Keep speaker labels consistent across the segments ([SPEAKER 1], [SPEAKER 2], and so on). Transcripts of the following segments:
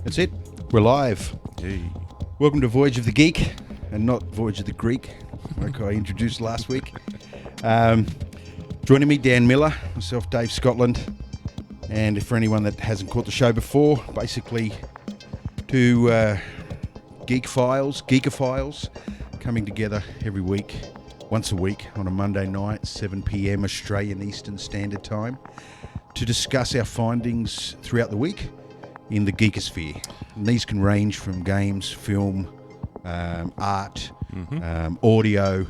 [SPEAKER 1] That's it. We're live.
[SPEAKER 2] Hey.
[SPEAKER 1] Welcome to Voyage of the Geek, and not Voyage of the Greek, like I introduced last week. Joining me, Dan Miller, myself, Dave Scotland, and for anyone that hasn't caught the show before, basically two geekophiles, coming together every week, once a week on a Monday night, 7 p.m. Australian Eastern Standard Time, to discuss our findings throughout the week in the geekosphere. And these can range from games, film, art, audio,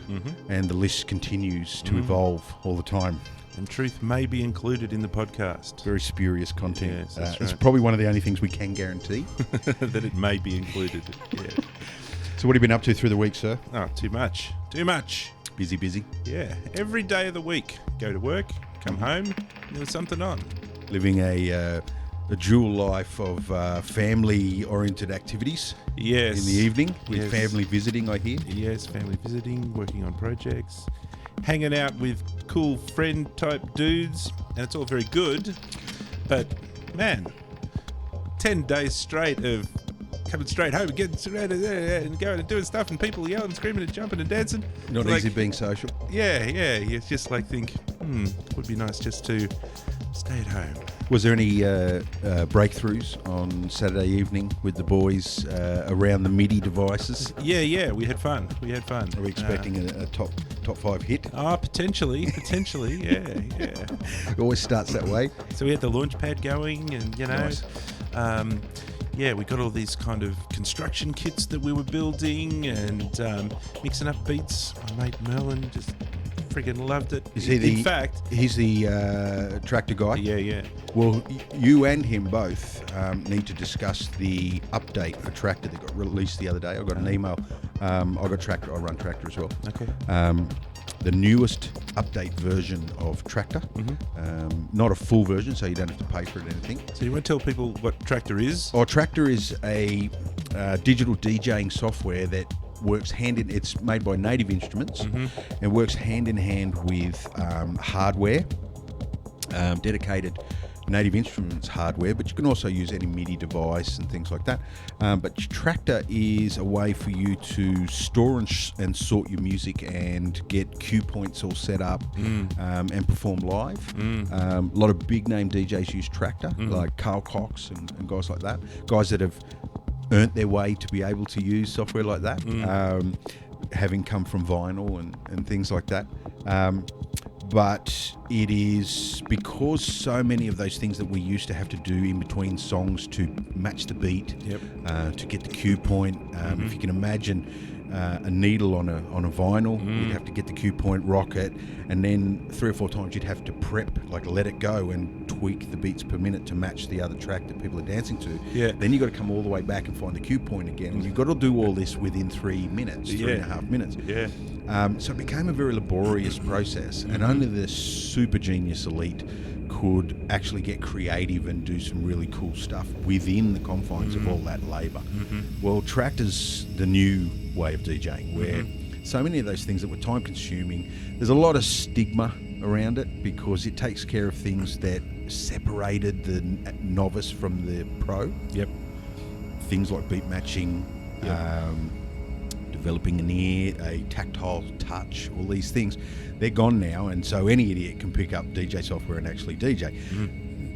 [SPEAKER 1] and the list continues to evolve all the time.
[SPEAKER 2] And truth may be included in the podcast.
[SPEAKER 1] Very spurious content.
[SPEAKER 2] Yes, that's
[SPEAKER 1] It's
[SPEAKER 2] right.
[SPEAKER 1] probably one of the only things we can guarantee.
[SPEAKER 2] That it may be included. Yeah.
[SPEAKER 1] So what have you been up to through the week, sir?
[SPEAKER 2] Oh, too much. Too much.
[SPEAKER 1] Busy.
[SPEAKER 2] Yeah. Every day of the week. Go to work, come home, and there's something on.
[SPEAKER 1] Living a dual life of family-oriented activities
[SPEAKER 2] Yes.
[SPEAKER 1] in the evening, with
[SPEAKER 2] Yes.
[SPEAKER 1] family visiting, I hear.
[SPEAKER 2] Yes, family visiting, working on projects, hanging out with cool friend-type dudes, and it's all very good. But, man, 10 days straight of coming straight home and getting straight and going and doing stuff and people yelling, screaming and jumping and dancing.
[SPEAKER 1] Not
[SPEAKER 2] It's
[SPEAKER 1] easy
[SPEAKER 2] like,
[SPEAKER 1] being social.
[SPEAKER 2] Yeah. You just like think, would be nice just to stay at home.
[SPEAKER 1] Was there any breakthroughs on Saturday evening with the boys around the MIDI devices?
[SPEAKER 2] Yeah, we had fun.
[SPEAKER 1] Are we expecting a top 5 hit?
[SPEAKER 2] Potentially, yeah.
[SPEAKER 1] It always starts that way.
[SPEAKER 2] So we had the launch pad going and,
[SPEAKER 1] Nice.
[SPEAKER 2] We got all these kind of construction kits that we were building and mixing up beats. My mate Merlin just friggin' loved it.
[SPEAKER 1] Is he
[SPEAKER 2] In fact,
[SPEAKER 1] he's the tractor guy?
[SPEAKER 2] yeah.
[SPEAKER 1] Well, you and him both need to discuss the update for Tractor that got released the other day. I got an email. I got Tractor. I run Tractor as well.
[SPEAKER 2] Okay.
[SPEAKER 1] The newest update version of Tractor. Not a full version, so you don't have to pay for it or anything.
[SPEAKER 2] So you want to tell people what Tractor is?
[SPEAKER 1] Oh, Tractor is a digital DJing software that works it's made by Native Instruments and works hand in hand with hardware, dedicated Native Instruments hardware, but you can also use any MIDI device and things like that. But Tractor is a way for you to store and sort your music and get cue points all set up and perform live. A lot of big name DJs use Tractor, like Carl Cox and guys like that. Guys that have earned their way to be able to use software like that, having come from vinyl and things like that. But it is because so many of those things that we used to have to do in between songs to match the beat, to get the cue point. If you can imagine a needle on a vinyl, you'd have to get the cue point, rock it, and then 3 or 4 times you'd have to prep, like let it go and tweak the beats per minute to match the other track that people are dancing to.
[SPEAKER 2] Yeah.
[SPEAKER 1] Then you've got to come all the way back and find the cue point again. And you've got to do all this within 3 minutes, 3.5 minutes.
[SPEAKER 2] Yeah.
[SPEAKER 1] So it became a very laborious process, and only the super genius elite could actually get creative and do some really cool stuff within the confines of all that labour. Well, Tractor's the new way of DJing, where so many of those things that were time consuming, there's a lot of stigma around it because it takes care of things that separated the novice from the pro. Things like beat matching, developing an ear, a tactile touch, all these things, they're gone now, and so any idiot can pick up DJ software and actually DJ.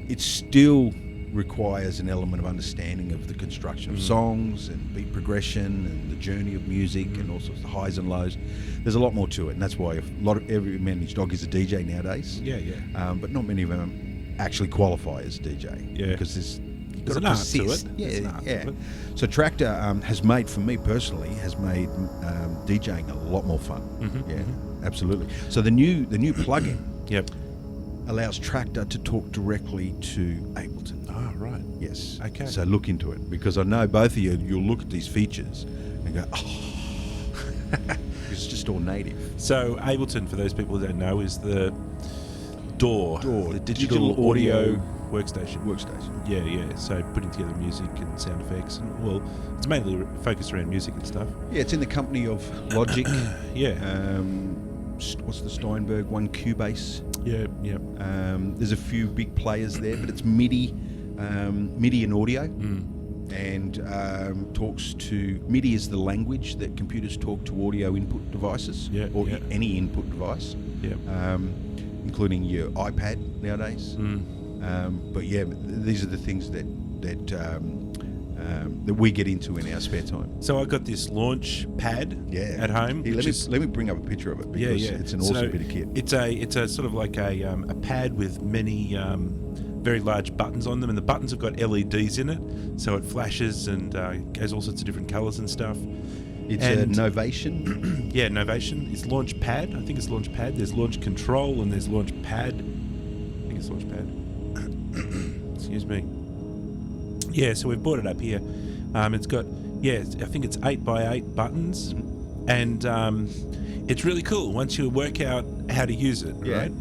[SPEAKER 1] It still requires an element of understanding of the construction of songs and beat progression and the journey of music and all sorts of highs and lows. There's a lot more to it, and that's why every managed dog is a DJ nowadays. But not many of them actually qualify as DJ. Because there's
[SPEAKER 2] an art to it.
[SPEAKER 1] Yeah. So Tractor has made, for me personally, DJing a lot more fun. Absolutely. So the new plugin allows Tractor to talk directly to Ableton.
[SPEAKER 2] Oh, right.
[SPEAKER 1] Yes.
[SPEAKER 2] Okay.
[SPEAKER 1] So look into it, because I know both of you'll look at these features and go, it's just all native.
[SPEAKER 2] So Ableton, for those people who don't know, is the DAW, the digital audio workstation. Yeah. So putting together music and sound effects, and well, it's mainly focused around music and stuff.
[SPEAKER 1] Yeah, it's in the company of Logic. What's the Steinberg one? Cubase. There's a few big players there, but it's MIDI and audio. and talks to MIDI is the language that computers talk to audio input devices, or any input device, including your iPad nowadays. But yeah, these are the things that we get into in our spare time.
[SPEAKER 2] So I got this launch pad at home.
[SPEAKER 1] Here, let me bring up a picture of it because it's an awesome bit of kit.
[SPEAKER 2] It's a sort of like a pad with many very large buttons on them, and the buttons have got LEDs in it, so it flashes and goes all sorts of different colours and stuff.
[SPEAKER 1] It's a Novation.
[SPEAKER 2] Yeah, Novation. It's launch pad. I think it's launch pad. There's launch control and there's launch pad. I think it's launch pad. Excuse me. Yeah, so we've brought it up here. It's got, I think it's 8x8 buttons, and it's really cool once you work out how to use it, right?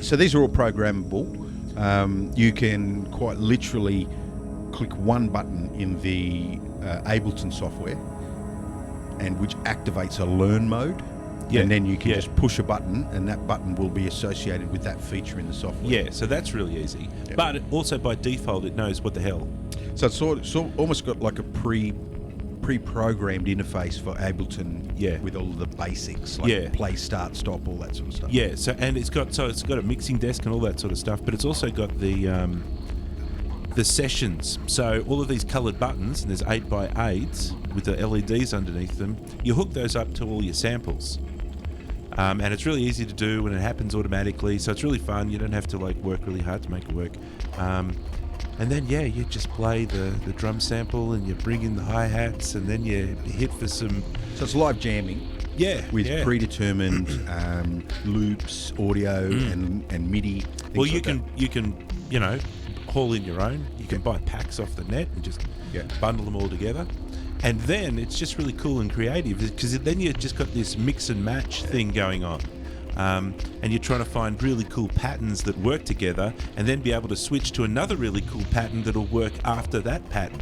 [SPEAKER 1] So these are all programmable. You can quite literally click one button in the Ableton software, and which activates a learn mode. And then you can just push a button, and that button will be associated with that feature in the software.
[SPEAKER 2] Yeah, so that's really easy. But also by default, it knows what the hell.
[SPEAKER 1] So it's sort of almost got like a pre-programmed interface for Ableton, with all the basics, like play, start, stop, all that sort of stuff.
[SPEAKER 2] Yeah, so it's got a mixing desk and all that sort of stuff, but it's also got the sessions. So all of these coloured buttons, and there's 8x8s with the LEDs underneath them. You hook those up to all your samples. And it's really easy to do, and it happens automatically, so it's really fun. You don't have to work really hard to make it work. And then you just play the drum sample, and you bring in the hi-hats, and then you hit for some...
[SPEAKER 1] So it's live jamming. With predetermined loops, audio, and MIDI.
[SPEAKER 2] Well, you can haul in your own. You can buy packs off the net and just bundle them all together. And then it's just really cool and creative, because then you've just got this mix and match thing going on. And you're trying to find really cool patterns that work together, and then be able to switch to another really cool pattern that'll work after that pattern.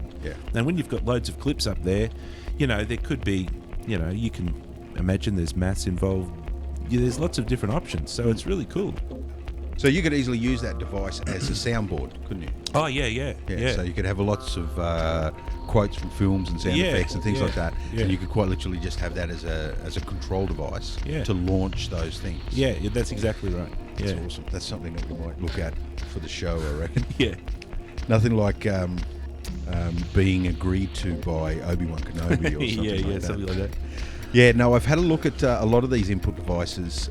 [SPEAKER 2] And when you've got loads of clips up there, there could be, you can imagine there's maths involved. There's lots of different options, so it's really cool.
[SPEAKER 1] So you could easily use that device as a soundboard, couldn't you?
[SPEAKER 2] Oh, yeah.
[SPEAKER 1] So you could have lots of quotes from films and sound effects and things like that, and you could quite literally just have that as a control device to launch those things.
[SPEAKER 2] Yeah, that's exactly right.
[SPEAKER 1] That's awesome. That's something that we might look at for the show, I reckon.
[SPEAKER 2] Nothing
[SPEAKER 1] like being agreed to by Obi-Wan Kenobi or something like that.
[SPEAKER 2] Something like that.
[SPEAKER 1] Yeah, no, I've had a look at a lot of these input devices.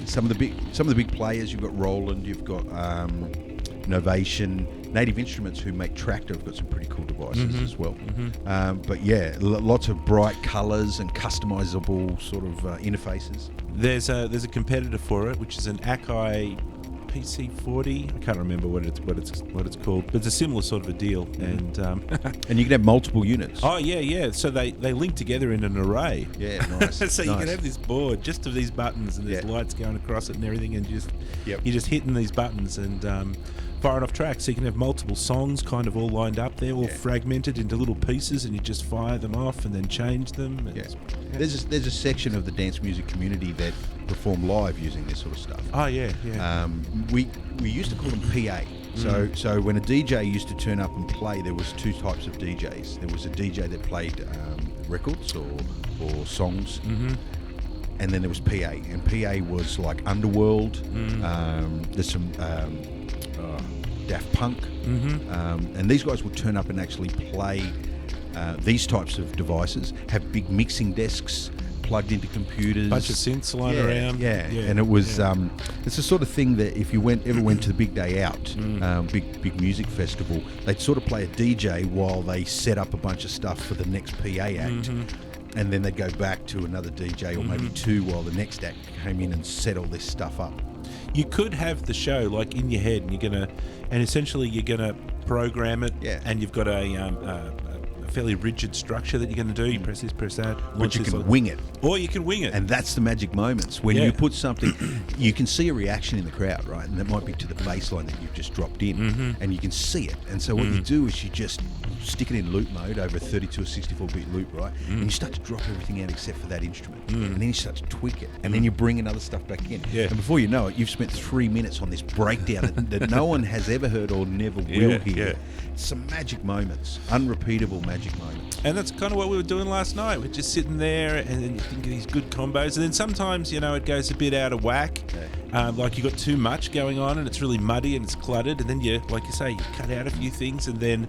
[SPEAKER 1] Some of the big players. You've got Roland. You've got Novation. Native Instruments, who make Tractor, have got some pretty cool devices as well. But lots of bright colours and customizable sort of interfaces.
[SPEAKER 2] There's a competitor for it, which is an Akai PC40. I can't remember what it's called, but it's a similar sort of a deal. And
[SPEAKER 1] and you can have multiple units.
[SPEAKER 2] Oh yeah. So they link together in an array.
[SPEAKER 1] Yeah, nice.
[SPEAKER 2] So you can have this board just of these buttons, and there's lights going across it and everything, and you're just hitting these buttons and firing off tracks. So you can have multiple songs kind of all lined up there, all fragmented into little pieces, and you just fire them off and then change them.
[SPEAKER 1] There's a section of the dance music community that perform live using this sort of stuff.
[SPEAKER 2] Oh yeah.
[SPEAKER 1] We used to call them PA. So when a DJ used to turn up and play, there was two types of DJs. There was a DJ that played records or songs, and then there was PA. And PA was like Underworld. There's some Daft Punk, and these guys would turn up and actually play these types of devices, have big mixing desks plugged into computers,
[SPEAKER 2] bunch of synths lying around.
[SPEAKER 1] And it was it's the sort of thing that if you ever went to the Big Day Out, big music festival, they'd sort of play a DJ while they set up a bunch of stuff for the next PA act. And then they'd go back to another DJ or maybe two while the next act came in and set all this stuff up.
[SPEAKER 2] You could have the show like in your head, and essentially you're gonna program it, and you've got a fairly rigid structure that you're going to do. You press this, press that.
[SPEAKER 1] But you can wing it.
[SPEAKER 2] Or you can wing it.
[SPEAKER 1] And that's the magic moments. When you put something, you can see a reaction in the crowd, right? And that might be to the bass line that you've just dropped in. And you can see it. And so what you do is you just stick it in loop mode over a 32 or 64-bit loop, right? And you start to drop everything out except for that instrument. And then you start to tweak it. And then you bring another stuff back in.
[SPEAKER 2] Yeah.
[SPEAKER 1] And before you know it, you've spent 3 minutes on this breakdown that no one has ever heard or never will hear.
[SPEAKER 2] Yeah.
[SPEAKER 1] Some magic moments, unrepeatable magic moments.
[SPEAKER 2] And that's kind of what we were doing last night. We're just sitting there and then you think of these good combos. And then sometimes, it goes a bit out of whack. Like you got too much going on and it's really muddy and it's cluttered. And then like you say, you cut out a few things and then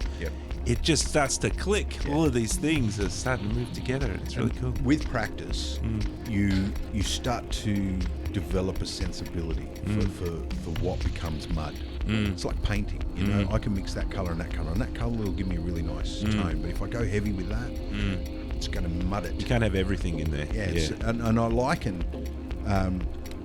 [SPEAKER 2] it just starts to click. All of these things are starting to move together. It's really cool.
[SPEAKER 1] With practice, you start to develop a sensibility for what becomes mud. It's like painting, I can mix that colour and that colour will give me a really nice tone. But if I go heavy with that, it's going to mud it.
[SPEAKER 2] You can't have everything in there.
[SPEAKER 1] And I liken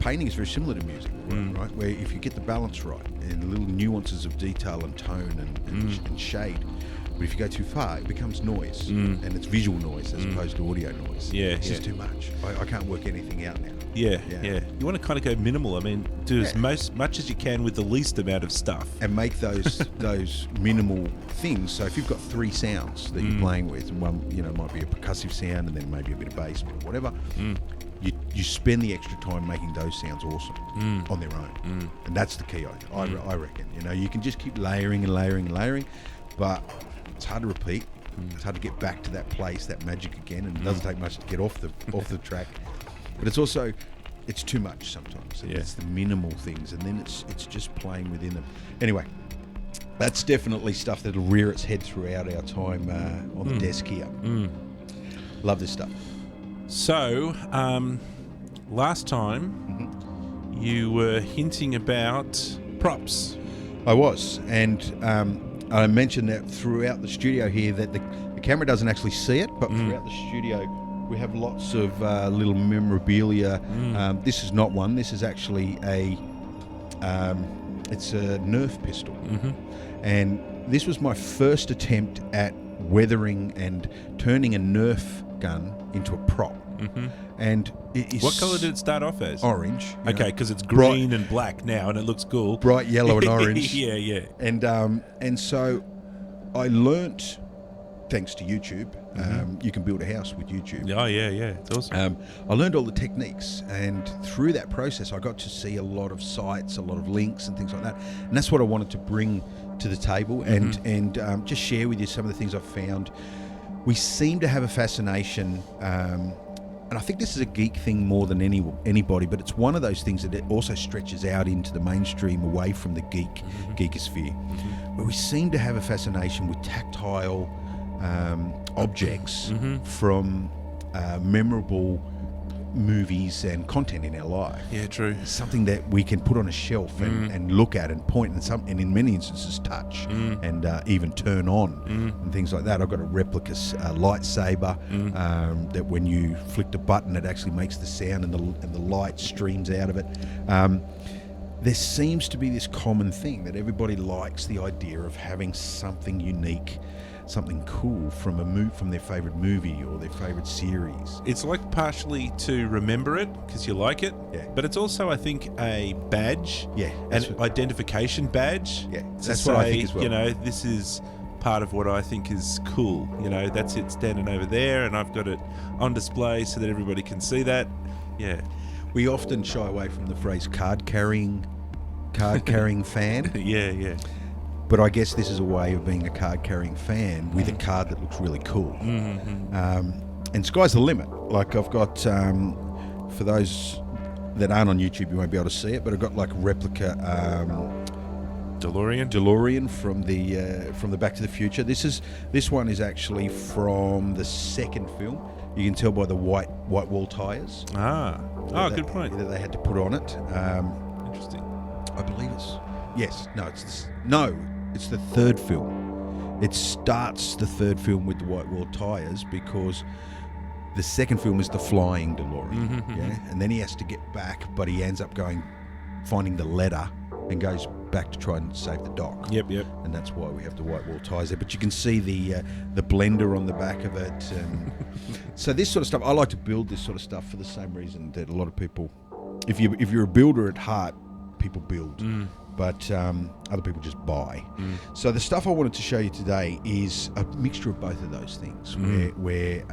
[SPEAKER 1] painting is very similar to music, right? Where if you get the balance right and the little nuances of detail and tone and shade. But if you go too far, it becomes noise, and it's visual noise as opposed to audio noise. It's just too much. I can't work anything out now.
[SPEAKER 2] Yeah. You want to kind of go minimal. I mean, do as much as you can with the least amount of stuff, and
[SPEAKER 1] make those minimal things. So if you've got 3 sounds that you're playing with, and one might be a percussive sound, and then maybe a bit of bass, or whatever. You spend the extra time making those sounds awesome on their own, and that's the key. I reckon. You can just keep layering and layering and layering, but it's hard to repeat. It's hard to get back to that place, that magic again, and it doesn't take much to get off the track. But it's also too much sometimes. It's the minimal things, and then it's just playing within them. Anyway, that's definitely stuff that'll rear its head throughout our time on the desk here. Love this stuff.
[SPEAKER 2] So, last time you were hinting about props.
[SPEAKER 1] I was, and I mentioned that throughout the studio here that the camera doesn't actually see it, but throughout the studio we have lots of little memorabilia. This is not one. This is actually it's a Nerf pistol, and this was my first attempt at weathering and turning a Nerf gun into a prop. And it is
[SPEAKER 2] what colour did it start off as?
[SPEAKER 1] Orange.
[SPEAKER 2] Okay, because it's green and black now, and it looks cool.
[SPEAKER 1] Bright yellow and orange.
[SPEAKER 2] Yeah.
[SPEAKER 1] And so I learnt, thanks to YouTube, you can build a house with YouTube.
[SPEAKER 2] Oh yeah, it's awesome.
[SPEAKER 1] I learned all the techniques, and through that process, I got to see a lot of sites, a lot of links, and things like that. And that's what I wanted to bring to the table, and just share with you some of the things I've found. We seem to have a fascination. And I think this is a geek thing more than anybody, but it's one of those things that it also stretches out into the mainstream, away from the geekosphere, where we seem to have a fascination with tactile objects from memorable movies and content in our life.
[SPEAKER 2] Yeah, true.
[SPEAKER 1] Something that we can put on a shelf and look at and point, and in many instances touch and even turn on and things like that. I've got a replica lightsaber that when you flick the button, it actually makes the sound and the light streams out of it. There seems to be this common thing that everybody likes the idea of having something unique, something cool from their favourite movie or their favourite series.
[SPEAKER 2] It's like partially to remember it because you like it, but it's also, I think, a badge, an identification badge.
[SPEAKER 1] Yeah, that's what I think as well.
[SPEAKER 2] This is part of what I think is cool. That's it standing over there, and I've got it on display so that everybody can see that. Yeah.
[SPEAKER 1] We often shy away from the phrase card carrying fan.
[SPEAKER 2] Yeah.
[SPEAKER 1] But I guess this is a way of being a card-carrying fan with a card that looks really cool. And sky's the limit. Like I've got, for those that aren't on YouTube, you won't be able to see it, but I've got like replica DeLorean from the Back to the Future. This one is actually from the second film. You can tell by the white wall tires.
[SPEAKER 2] Good point.
[SPEAKER 1] That they had to put on it.
[SPEAKER 2] Interesting.
[SPEAKER 1] I believe it's the third film. It starts the third film with the white wall tires because the second film is the flying DeLorean, and then he has to get back, but he ends up finding the letter and goes back to try and save the dock.
[SPEAKER 2] Yep.
[SPEAKER 1] And that's why we have the white wall tires there. But you can see the blender on the back of it. And so this sort of stuff, I like to build this sort of stuff for the same reason that a lot of people, if you're a builder at heart, people build. but other people just buy. So the stuff I wanted to show you today is a mixture of both of those things. Where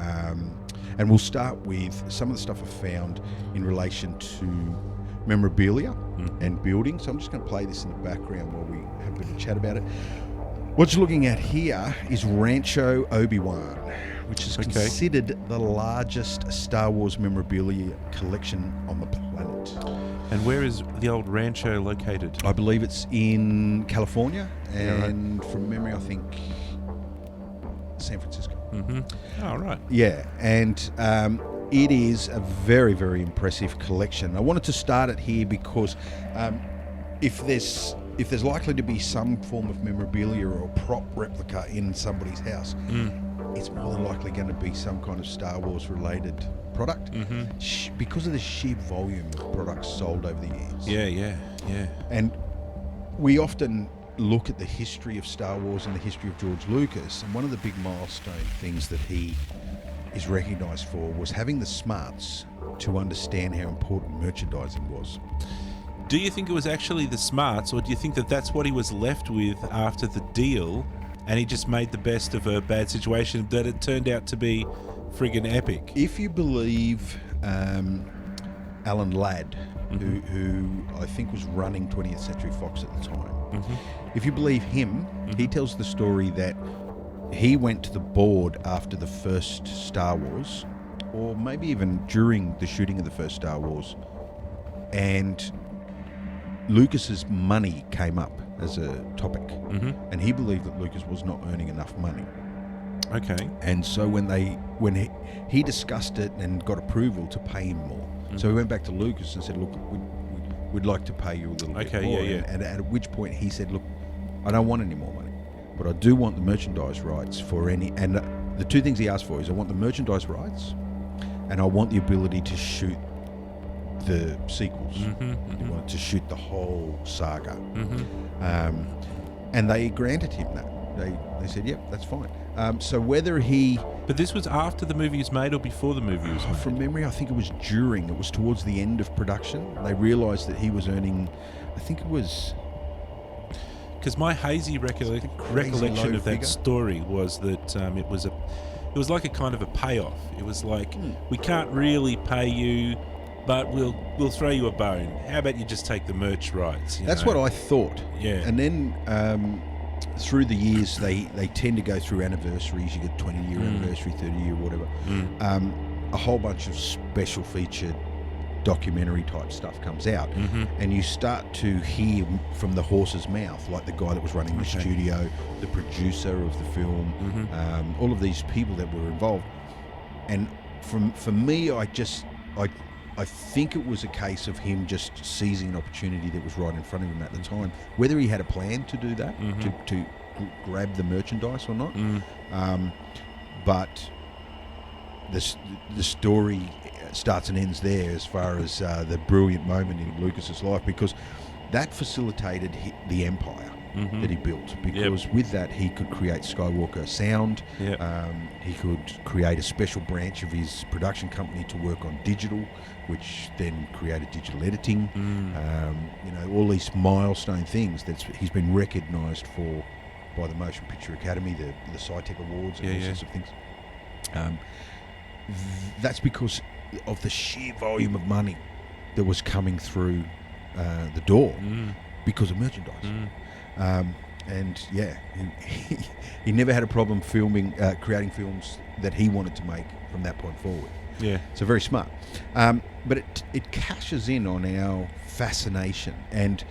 [SPEAKER 1] and we'll start with some of the stuff I found in relation to memorabilia and building. So I'm just going to play this in the background while we have a bit of chat about it. What you're looking at here is Rancho Obi-Wan, which is considered the largest Star Wars memorabilia collection on the planet.
[SPEAKER 2] And where is the old Rancho located?
[SPEAKER 1] I believe it's in California, and from memory, I think San Francisco.
[SPEAKER 2] Oh, right.
[SPEAKER 1] Yeah, and it is a very, very impressive collection. I wanted to start it here because if there's likely to be some form of memorabilia or prop replica in somebody's house, it's more than likely going to be some kind of Star Wars related product because of the sheer volume of products sold over the years.
[SPEAKER 2] Yeah.
[SPEAKER 1] And we often look at the history of Star Wars and the history of George Lucas, and one of the big milestone things that he is recognised for was having the smarts to understand how important merchandising was.
[SPEAKER 2] Do you think it was actually the smarts, or do you think that that's what he was left with after the deal, and he just made the best of a bad situation, that it turned out to be friggin' epic?
[SPEAKER 1] If you believe Alan Ladd, who I think was running 20th Century Fox at the time, if you believe him, he tells the story that he went to the board after the first Star Wars, or maybe even during the shooting of the first Star Wars, and Lucas's money came up as a topic, and he believed that Lucas was not earning enough money.
[SPEAKER 2] Okay.
[SPEAKER 1] And so when he discussed it and got approval to pay him more, so he went back to Lucas and said, "Look, we'd like to pay you a little bit more." And at which point he said, "Look, I don't want any more money, but I do want the merchandise rights for any." And the two things he asked for is, I want the merchandise rights, and I want the ability to shoot the sequels. He wanted to shoot the whole saga. And they granted him that. They said, yep, that's fine. So whether he...
[SPEAKER 2] But this was after the movie was made or before the movie was made?
[SPEAKER 1] From memory, I think it was during. It was towards the end of production. They realised that he was earning, I think it was...
[SPEAKER 2] Because my hazy recollection of that story was that it was like a kind of a payoff. It was like, we can't really pay you, but we'll throw you a bone. How about you just take the merch rights?
[SPEAKER 1] That's what I thought.
[SPEAKER 2] Yeah.
[SPEAKER 1] And then through the years, they tend to go through anniversaries. You get 20-year anniversary, 30-year, whatever. A whole bunch of special featured documentary type stuff comes out, and you start to hear from the horse's mouth, like the guy that was running the studio, the producer of the film, all of these people that were involved. And for me, I think it was a case of him just seizing an opportunity that was right in front of him at the time. Whether he had a plan to do that, to grab the merchandise or not, but the story starts and ends there as far as the brilliant moment in Lucas's life, because that facilitated the empire that he built, because with that he could create Skywalker Sound. He could create a special branch of his production company to work on digital, which then created digital editing. All these milestone things that he's been recognised for by the Motion Picture Academy, the SciTech Awards, and all sorts of things. That's because of the sheer volume of money that was coming through the door because of merchandise. And he never had a problem creating films that he wanted to make from that point forward.
[SPEAKER 2] Yeah.
[SPEAKER 1] So very smart. But it cashes in on our fascination, and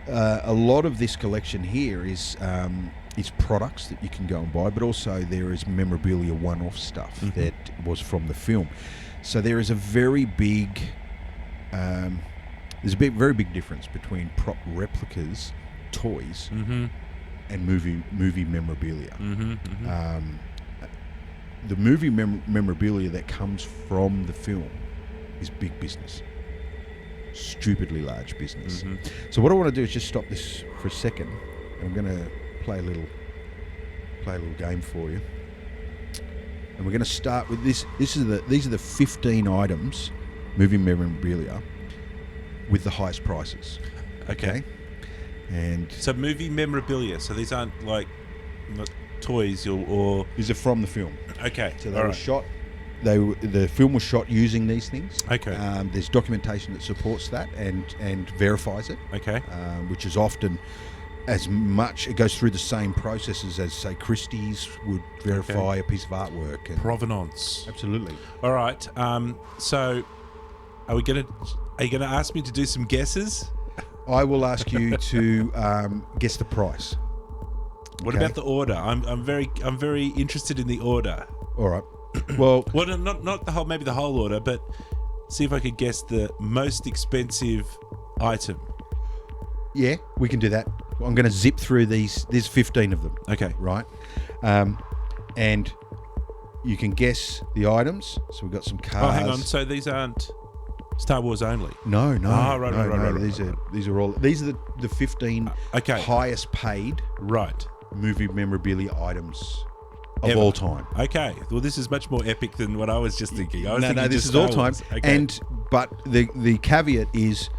[SPEAKER 1] a lot of this collection here is products that you can go and buy, but also there is memorabilia one-off stuff that was from the film. So there is a very big very big difference between prop replicas, toys, and movie memorabilia. The movie memorabilia that comes from the film is big business, stupidly large business. So what I want to do is just stop this for a second, and I'm going to play a little game for you, and we're going to start with this. These are the 15 items, movie memorabilia, with the highest prices.
[SPEAKER 2] Okay.
[SPEAKER 1] And
[SPEAKER 2] So movie memorabilia. So these aren't like not toys or
[SPEAKER 1] these are from the film.
[SPEAKER 2] okay.
[SPEAKER 1] So they
[SPEAKER 2] all
[SPEAKER 1] were
[SPEAKER 2] right.
[SPEAKER 1] shot. The film was shot using these things.
[SPEAKER 2] Okay.
[SPEAKER 1] There's documentation that supports that and verifies it.
[SPEAKER 2] Okay.
[SPEAKER 1] Which is often as much. It goes through the same processes as, say, Christie's would verify a piece of artwork. And
[SPEAKER 2] Provenance.
[SPEAKER 1] absolutely.
[SPEAKER 2] All right. So are you gonna ask me to do some guesses?
[SPEAKER 1] I will ask you to guess the price.
[SPEAKER 2] What
[SPEAKER 1] Okay.
[SPEAKER 2] about the order? I'm very interested in the order.
[SPEAKER 1] All right. Well,
[SPEAKER 2] Well, not the whole, maybe the whole order, but see if I could guess the most expensive item.
[SPEAKER 1] yeah, we can do that. I'm going to zip through these. There's 15 of them,
[SPEAKER 2] Okay.
[SPEAKER 1] right? And you can guess the items. So we've got some cars.
[SPEAKER 2] Oh, hang on. So these aren't Star Wars only.
[SPEAKER 1] No.
[SPEAKER 2] Right.
[SPEAKER 1] These are the 15
[SPEAKER 2] Okay.
[SPEAKER 1] highest paid
[SPEAKER 2] Right.
[SPEAKER 1] movie memorabilia items of
[SPEAKER 2] Ever.
[SPEAKER 1] all time.
[SPEAKER 2] Okay. Well, this is much more epic than what I was just thinking. I was thinking
[SPEAKER 1] This
[SPEAKER 2] just
[SPEAKER 1] is all
[SPEAKER 2] Star
[SPEAKER 1] time.
[SPEAKER 2] Wars. Okay.
[SPEAKER 1] But the caveat is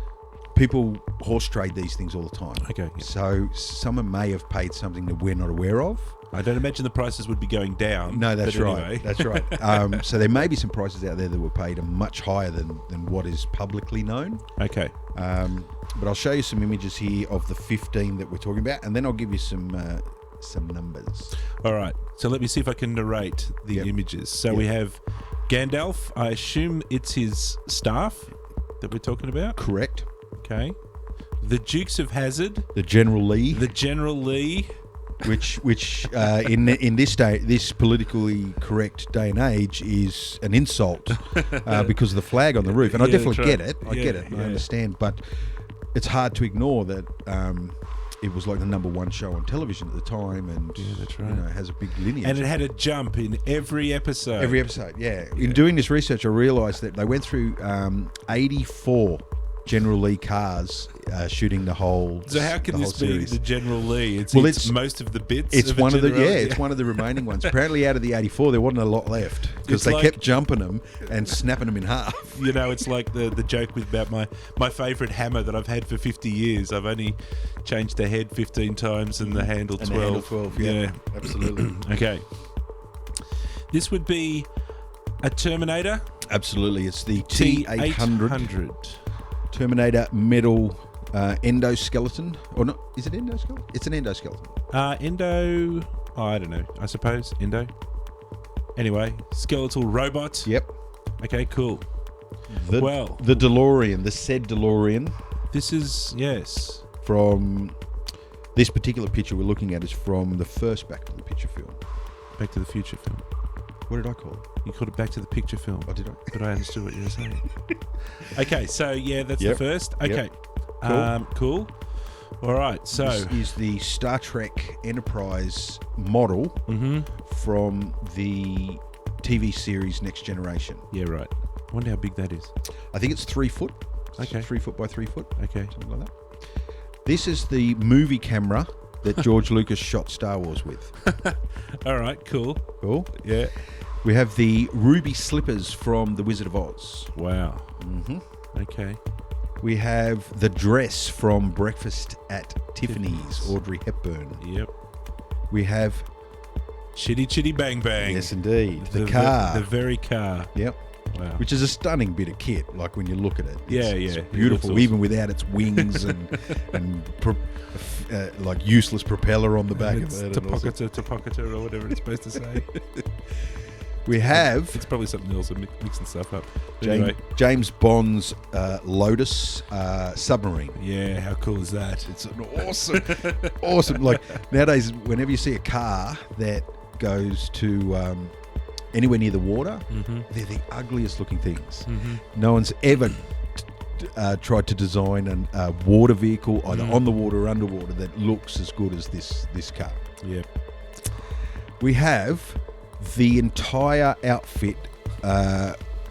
[SPEAKER 1] people horse trade these things all the time.
[SPEAKER 2] Okay, yeah.
[SPEAKER 1] So someone may have paid something that we're not aware of.
[SPEAKER 2] I don't imagine the prices would be going down.
[SPEAKER 1] No, that's
[SPEAKER 2] but
[SPEAKER 1] right.
[SPEAKER 2] anyway.
[SPEAKER 1] That's right. So there may be some prices out there that were paid much higher than what is publicly known.
[SPEAKER 2] Okay.
[SPEAKER 1] But I'll show you some images here of the 15 that we're talking about, and then I'll give you some numbers.
[SPEAKER 2] All right. So let me see if I can narrate the
[SPEAKER 1] Yep.
[SPEAKER 2] images. So we have Gandalf. I assume it's his staff that we're talking about.
[SPEAKER 1] Correct.
[SPEAKER 2] Okay. The Dukes of Hazzard.
[SPEAKER 1] The General Lee,
[SPEAKER 2] The General Lee.
[SPEAKER 1] which in this politically correct day and age is an insult because of the flag on the roof. And I
[SPEAKER 2] Yeah,
[SPEAKER 1] definitely
[SPEAKER 2] that's
[SPEAKER 1] get
[SPEAKER 2] right.
[SPEAKER 1] it. I get it.
[SPEAKER 2] Yeah,
[SPEAKER 1] I understand. But it's hard to ignore that it was like the number one show on television at the time, and
[SPEAKER 2] that's right.
[SPEAKER 1] you know, has a big lineage.
[SPEAKER 2] And it had a jump in every episode.
[SPEAKER 1] Every episode, yeah. In doing this research, I realised that they went through 84 General Lee cars shooting the whole.
[SPEAKER 2] So how can
[SPEAKER 1] the
[SPEAKER 2] this
[SPEAKER 1] whole
[SPEAKER 2] be
[SPEAKER 1] series.
[SPEAKER 2] the General Lee? It's
[SPEAKER 1] Well,
[SPEAKER 2] most of the bits.
[SPEAKER 1] It's
[SPEAKER 2] of a
[SPEAKER 1] one of the
[SPEAKER 2] General Lee?
[SPEAKER 1] it's one of the remaining ones. Apparently, out of the 84, there wasn't a lot left because
[SPEAKER 2] It's
[SPEAKER 1] they
[SPEAKER 2] like-
[SPEAKER 1] kept jumping them and snapping them in half.
[SPEAKER 2] You know, it's like the joke about my favourite hammer that I've had for 50 years. I've only changed the head 15 times and the handle 12.
[SPEAKER 1] And the handle 12, yeah, absolutely,
[SPEAKER 2] Okay. This would be a Terminator
[SPEAKER 1] absolutely. It's the T800
[SPEAKER 2] T800.
[SPEAKER 1] Terminator metal endoskeleton, or not? Is it endoskeleton? It's an endoskeleton.
[SPEAKER 2] Endo. Oh, I don't know. I suppose Endo. Anyway, skeletal robot.
[SPEAKER 1] Yep.
[SPEAKER 2] Okay, cool.
[SPEAKER 1] The DeLorean, the said DeLorean
[SPEAKER 2] This is yes.
[SPEAKER 1] from this particular picture we're looking at is from the first Back to the Picture film.
[SPEAKER 2] Back to the Future film.
[SPEAKER 1] What did I call it?
[SPEAKER 2] You called it Back to the Picture film.
[SPEAKER 1] Oh, did I?
[SPEAKER 2] But I understood what you were saying. Okay, so yeah, that's
[SPEAKER 1] Yep.
[SPEAKER 2] the first. Okay,
[SPEAKER 1] Cool.
[SPEAKER 2] cool. All right, so
[SPEAKER 1] This is the Star Trek Enterprise model from the TV series Next Generation.
[SPEAKER 2] yeah, right. I wonder how big that is.
[SPEAKER 1] I think it's 3 foot.
[SPEAKER 2] Okay.
[SPEAKER 1] 3 foot by 3 foot.
[SPEAKER 2] Okay,
[SPEAKER 1] Something like that. This is the movie camera that George Lucas shot Star Wars with.
[SPEAKER 2] all right, cool.
[SPEAKER 1] Cool.
[SPEAKER 2] Yeah.
[SPEAKER 1] We have the ruby slippers from The Wizard of Oz.
[SPEAKER 2] Wow. Okay.
[SPEAKER 1] We have the dress from Breakfast at Tiffany's, Audrey Hepburn.
[SPEAKER 2] Yep.
[SPEAKER 1] We have,
[SPEAKER 2] Chitty Chitty Bang Bang.
[SPEAKER 1] yes indeed, the
[SPEAKER 2] ve-
[SPEAKER 1] car.
[SPEAKER 2] the very car.
[SPEAKER 1] Yep.
[SPEAKER 2] Wow.
[SPEAKER 1] Which is a stunning bit of kit, like when you look at it.
[SPEAKER 2] Yeah,
[SPEAKER 1] It's
[SPEAKER 2] yeah. It
[SPEAKER 1] beautiful,
[SPEAKER 2] looks awesome.
[SPEAKER 1] even without its wings and like useless propeller on the back
[SPEAKER 2] It's
[SPEAKER 1] of it. and all sorts.
[SPEAKER 2] Topocketer or whatever it's supposed to say.
[SPEAKER 1] We have
[SPEAKER 2] It's probably something else. I'm mixing stuff up. But
[SPEAKER 1] James,
[SPEAKER 2] anyway,
[SPEAKER 1] James Bond's Lotus submarine.
[SPEAKER 2] yeah, how cool is that?
[SPEAKER 1] It's an awesome. Like nowadays, whenever you see a car that goes to anywhere near the water, they're the ugliest looking things. No one's ever tried to design a water vehicle, either on the water or underwater, that looks as good as this car.
[SPEAKER 2] Yep.
[SPEAKER 1] We have the entire outfit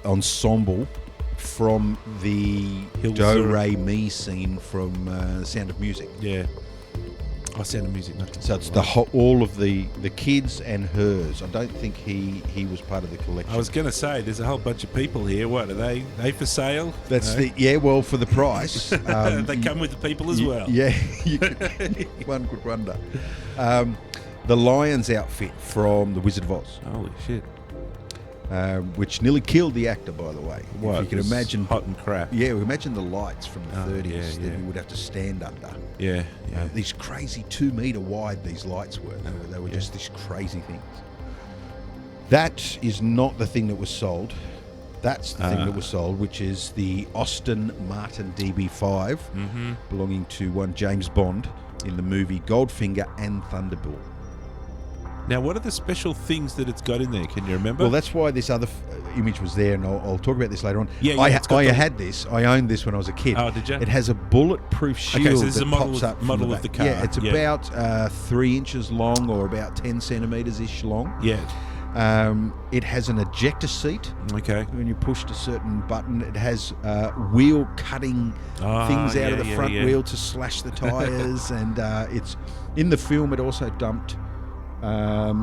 [SPEAKER 1] ensemble from the
[SPEAKER 2] Hills
[SPEAKER 1] Do
[SPEAKER 2] are-
[SPEAKER 1] Re Mi scene from Sound of Music.
[SPEAKER 2] Yeah. Oh, Sound of Music. Not
[SPEAKER 1] So it's all of the kids and hers. I don't think he was part of the collection.
[SPEAKER 2] I was going to say, there's a whole bunch of people here. What are they for sale?
[SPEAKER 1] That's well, for the price.
[SPEAKER 2] They come with the people as well.
[SPEAKER 1] Yeah, one could wonder. The Lion's outfit from The Wizard of Oz.
[SPEAKER 2] Holy shit.
[SPEAKER 1] Which nearly killed the actor, by the way.
[SPEAKER 2] What,
[SPEAKER 1] if you can imagine,
[SPEAKER 2] hot and crap.
[SPEAKER 1] Yeah, imagine the lights from the 30s that
[SPEAKER 2] yeah.
[SPEAKER 1] you would have to stand under.
[SPEAKER 2] Yeah.
[SPEAKER 1] These crazy 2 metre wide these lights were. They were just these crazy things. That is not the thing that was sold. That's the thing that was sold, which is the Austin Martin DB5, belonging to one James Bond in the movie Goldfinger and Thunderball.
[SPEAKER 2] Now, what are the special things that it's got in there? Can you remember?
[SPEAKER 1] Well, that's why this other image was there, and I'll talk about this later on.
[SPEAKER 2] Yeah,
[SPEAKER 1] I had this. I owned this when I was a kid.
[SPEAKER 2] Oh, did you?
[SPEAKER 1] It has a bulletproof shield
[SPEAKER 2] so this is
[SPEAKER 1] that
[SPEAKER 2] a model
[SPEAKER 1] pops
[SPEAKER 2] of-
[SPEAKER 1] up from
[SPEAKER 2] model
[SPEAKER 1] the
[SPEAKER 2] of the
[SPEAKER 1] back.
[SPEAKER 2] car.
[SPEAKER 1] Yeah, it's about 3 inches long or about 10 centimetres-ish long.
[SPEAKER 2] Yeah.
[SPEAKER 1] It has an ejector seat.
[SPEAKER 2] Okay.
[SPEAKER 1] When you pushed a certain button, it has wheel cutting things out of the front wheel to slash the tyres, and it's in the film. It also dumped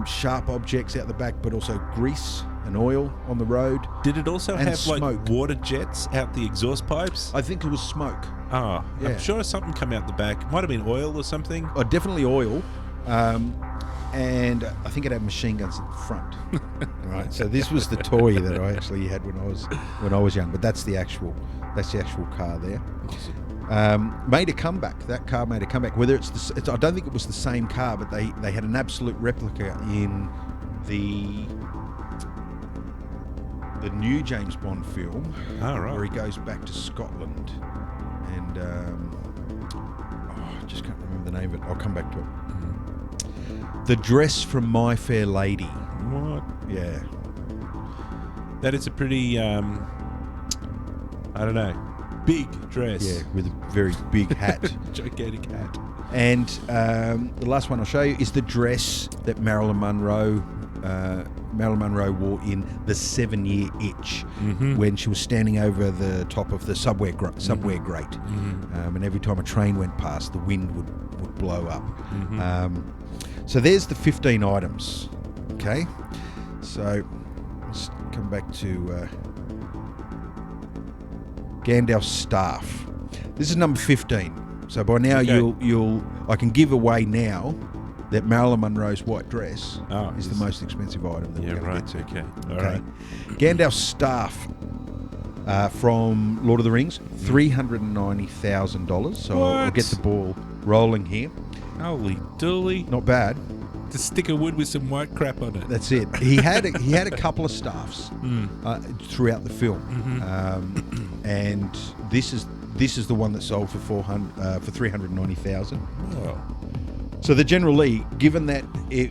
[SPEAKER 1] sharp objects out the back, but also grease and oil on the road.
[SPEAKER 2] Did it also
[SPEAKER 1] And
[SPEAKER 2] have
[SPEAKER 1] smoke.
[SPEAKER 2] like water jets out the exhaust pipes?
[SPEAKER 1] I think it was smoke.
[SPEAKER 2] Oh,
[SPEAKER 1] Yeah.
[SPEAKER 2] I'm sure something come out the back. Might have been oil or something.
[SPEAKER 1] Oh, definitely oil. And I think it had machine guns at the front. Right. So this was the toy that I actually had when I was young. But that's the actual car there. Made a comeback. That car made a comeback. Whether it's I don't think it was the same car, but they had an absolute replica in the new James Bond film, where he goes back to Scotland, and I just can't remember the name of it. I'll come back to it. The dress from My Fair Lady.
[SPEAKER 2] What?
[SPEAKER 1] Yeah.
[SPEAKER 2] That is a pretty, I don't know, big dress.
[SPEAKER 1] Yeah, with a very big hat.
[SPEAKER 2] Gigantic hat.
[SPEAKER 1] And the last one I'll show you is the dress that Marilyn Monroe wore in The 7-Year Itch, when she was standing over the top of the subway grate. And every time a train went past, the wind would blow up. So there's the 15 items. Okay, so let's come back to Gandalf's staff. This is number 15. So by now I can give away now that Marilyn Monroe's white dress is the most expensive item that we're going to get to.
[SPEAKER 2] Okay. All right.
[SPEAKER 1] Gandalf's staff from Lord of the Rings, $390,000. So I'll get the ball rolling here.
[SPEAKER 2] Holy dooly.
[SPEAKER 1] Not bad.
[SPEAKER 2] To stick of wood with some white crap on it.
[SPEAKER 1] That's it. He had a couple of staffs throughout the film, and this is the one that sold for $390,000.
[SPEAKER 2] Wow.
[SPEAKER 1] So the General Lee, given that there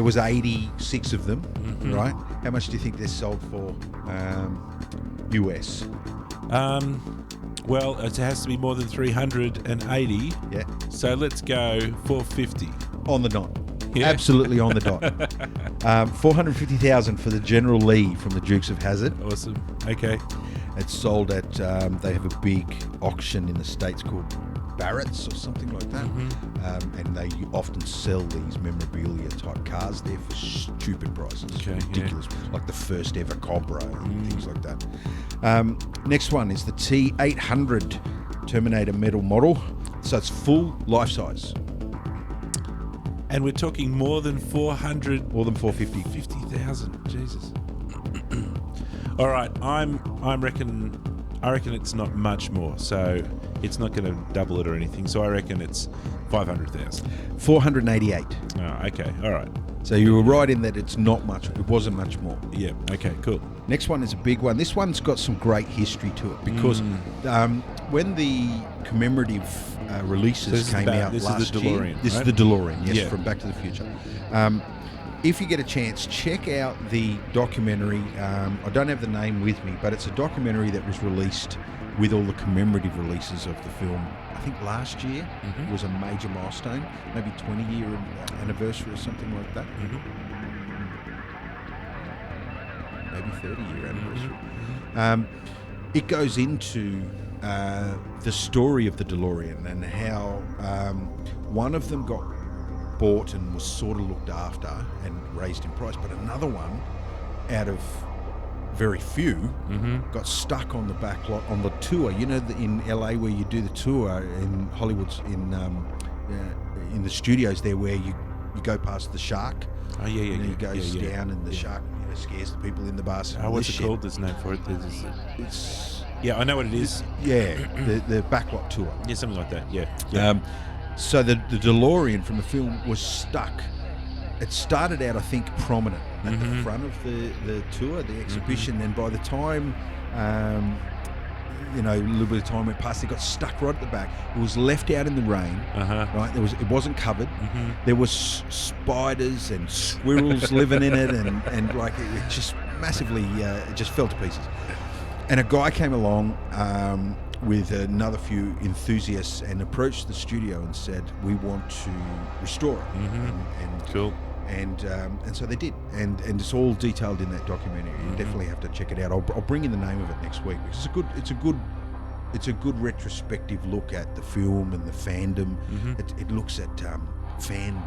[SPEAKER 1] was 86 of them, right? How much do you think they're sold for, US?
[SPEAKER 2] Well, it has to be more than 380.
[SPEAKER 1] Yeah,
[SPEAKER 2] So let's go 450.
[SPEAKER 1] on the dot.
[SPEAKER 2] Yeah.
[SPEAKER 1] Absolutely on the dot. $450,000 for the General Lee from the Dukes of Hazzard.
[SPEAKER 2] Awesome. Okay.
[SPEAKER 1] It's sold at, they have a big auction in the States called Barrett's or something like that. And they often sell these memorabilia type cars there for stupid prices.
[SPEAKER 2] Okay,
[SPEAKER 1] ridiculous. Like the first ever Cobra and things like that. Next one is the T800 Terminator metal model. So it's full life size.
[SPEAKER 2] And we're talking more than 400.
[SPEAKER 1] More than 450.
[SPEAKER 2] 50,000. Jesus. All right. I reckon it's not much more. So it's not going to double it or anything. So I reckon it's 500,000.
[SPEAKER 1] 488.
[SPEAKER 2] Oh, okay. All right.
[SPEAKER 1] So you were right in that it's not much. It wasn't much more.
[SPEAKER 2] Yeah. Okay. Cool.
[SPEAKER 1] Next one is a big one. This one's got some great history to it because when the commemorative releases came out last year, this is the DeLorean, yes, from Back to the Future. If you get a chance, check out the documentary. I don't have the name with me, but it's a documentary that was released with all the commemorative releases of the film. I think last year was a major milestone, maybe 20-year anniversary or something like that. Maybe 30-year anniversary. It goes into the story of the DeLorean and how One of them got bought and was sort of looked after and raised in price, but another one, out of very few, got stuck on the back lot on the tour. You know, in LA where you do the tour, in Hollywood's in the studios there where you go past the shark.
[SPEAKER 2] Oh yeah, yeah,
[SPEAKER 1] and
[SPEAKER 2] yeah.
[SPEAKER 1] he goes
[SPEAKER 2] yeah, yeah.
[SPEAKER 1] down, and the shark scares the people in the bus.
[SPEAKER 2] Oh, what's it called? There's a name for it. Yeah, I know what it is.
[SPEAKER 1] Yeah, the backlot tour.
[SPEAKER 2] Yeah, something like that. Yeah.
[SPEAKER 1] So the DeLorean from the film was stuck. It started out, I think, prominent at the front of the tour, the exhibition. Then by the time, a little bit of time went past, it got stuck right at the back. It was left out in the rain. Right, it wasn't covered. There was spiders and squirrels living in it, and like it just massively, it just fell to pieces. And a guy came along with another few enthusiasts and approached the studio and said, "We want to restore it." And
[SPEAKER 2] cool.
[SPEAKER 1] And so they did, and it's all detailed in that documentary. You definitely have to check it out. I'll bring in the name of it next week because it's a good retrospective look at the film and the fandom. It looks at fan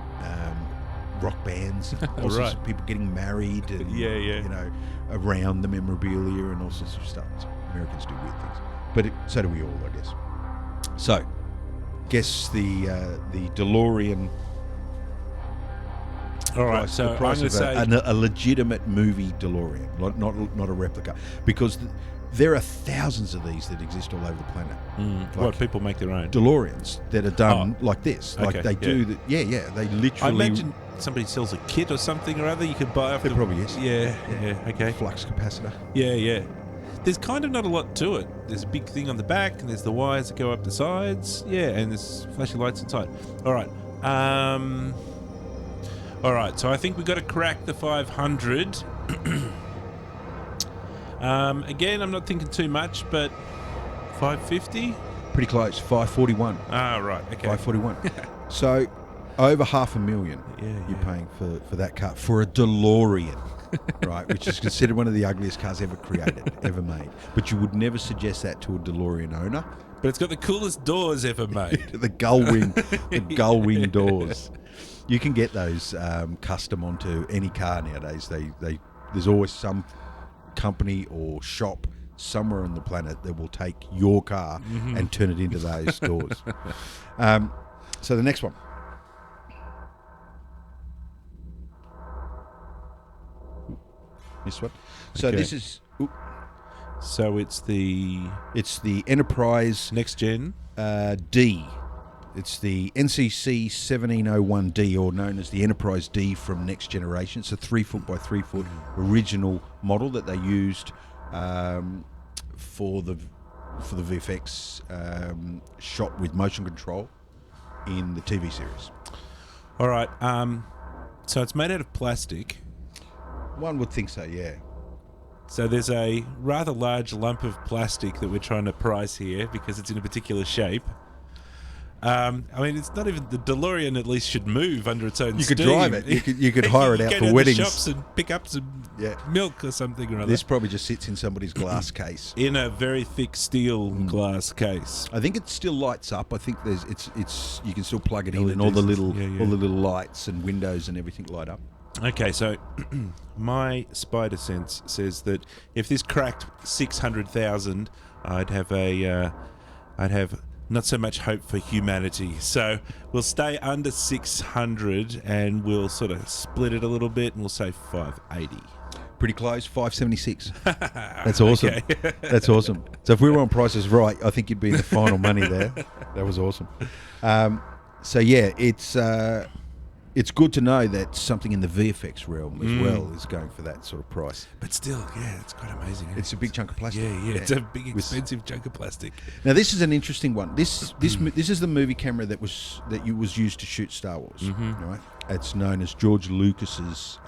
[SPEAKER 1] rock bands, all sorts of people getting married, and around the memorabilia and all sorts of stuff. So Americans do weird things, but so do we all, I guess. So, guess the DeLorean.
[SPEAKER 2] All right, so
[SPEAKER 1] the price
[SPEAKER 2] I'm going to say
[SPEAKER 1] a legitimate movie DeLorean, not a replica, because there are thousands of these that exist all over the planet.
[SPEAKER 2] What, people make their own
[SPEAKER 1] DeLoreans that are done like this, like they do. They literally.
[SPEAKER 2] I imagine somebody sells a kit or something or other you could buy off.
[SPEAKER 1] There probably is.
[SPEAKER 2] Yeah. Okay.
[SPEAKER 1] Flux capacitor.
[SPEAKER 2] Yeah. There's kind of not a lot to it. There's a big thing on the back, and there's the wires that go up the sides. Yeah, and there's flashing lights inside. All right. All right, so I think we've got to crack the 500. Again, I'm not thinking too much, but 550?
[SPEAKER 1] Pretty close. 541.
[SPEAKER 2] Ah, right. Okay.
[SPEAKER 1] 541. So over $500,000 you're paying for that car for a DeLorean, right? Which is considered one of the ugliest cars ever created, ever made. But you would never suggest that to a DeLorean owner.
[SPEAKER 2] But it's got the coolest doors ever made.
[SPEAKER 1] the gull wing doors. You can get those custom onto any car nowadays. There's always some company or shop somewhere on the planet that will take your car and turn it into those doors. So the next one. This one. So this is.
[SPEAKER 2] So it's the
[SPEAKER 1] Enterprise
[SPEAKER 2] next gen
[SPEAKER 1] D. It's the NCC 1701D, or known as the Enterprise D from Next Generation. It's a 3 foot by 3 foot original model that they used for the VFX shot with motion control in the TV series.
[SPEAKER 2] All right. So it's made out of plastic.
[SPEAKER 1] One would think so, yeah.
[SPEAKER 2] So there's a rather large lump of plastic that we're trying to price here because it's in a particular shape. I mean, it's not even the DeLorean. At least should move under its own.
[SPEAKER 1] You
[SPEAKER 2] steam.
[SPEAKER 1] could drive it. You could hire it out for weddings.
[SPEAKER 2] Go to the shops and pick up some milk or something or other.
[SPEAKER 1] This probably just sits in somebody's glass case.
[SPEAKER 2] In a very thick steel glass case.
[SPEAKER 1] I think it still lights up. I think it's you can still plug it in, and all the little lights and windows and everything light up.
[SPEAKER 2] Okay, so my spider sense says that if this cracked 600,000, I'd have not so much hope for humanity. So we'll stay under 600 and we'll sort of split it a little bit and we'll say 580.
[SPEAKER 1] Pretty close, 576. That's awesome.
[SPEAKER 2] Okay.
[SPEAKER 1] That's awesome. So if we were on Prices Right, I think you'd be in the final money there. That was awesome. So yeah, it's good to know that something in the VFX realm as well is going for that sort of price.
[SPEAKER 2] But still, yeah, it's quite amazing.
[SPEAKER 1] It's a big chunk of plastic.
[SPEAKER 2] Yeah. It's a big, expensive chunk of plastic.
[SPEAKER 1] Now, this is an interesting one. This is the movie camera that was used to shoot Star Wars. Right? It's known as George Lucas's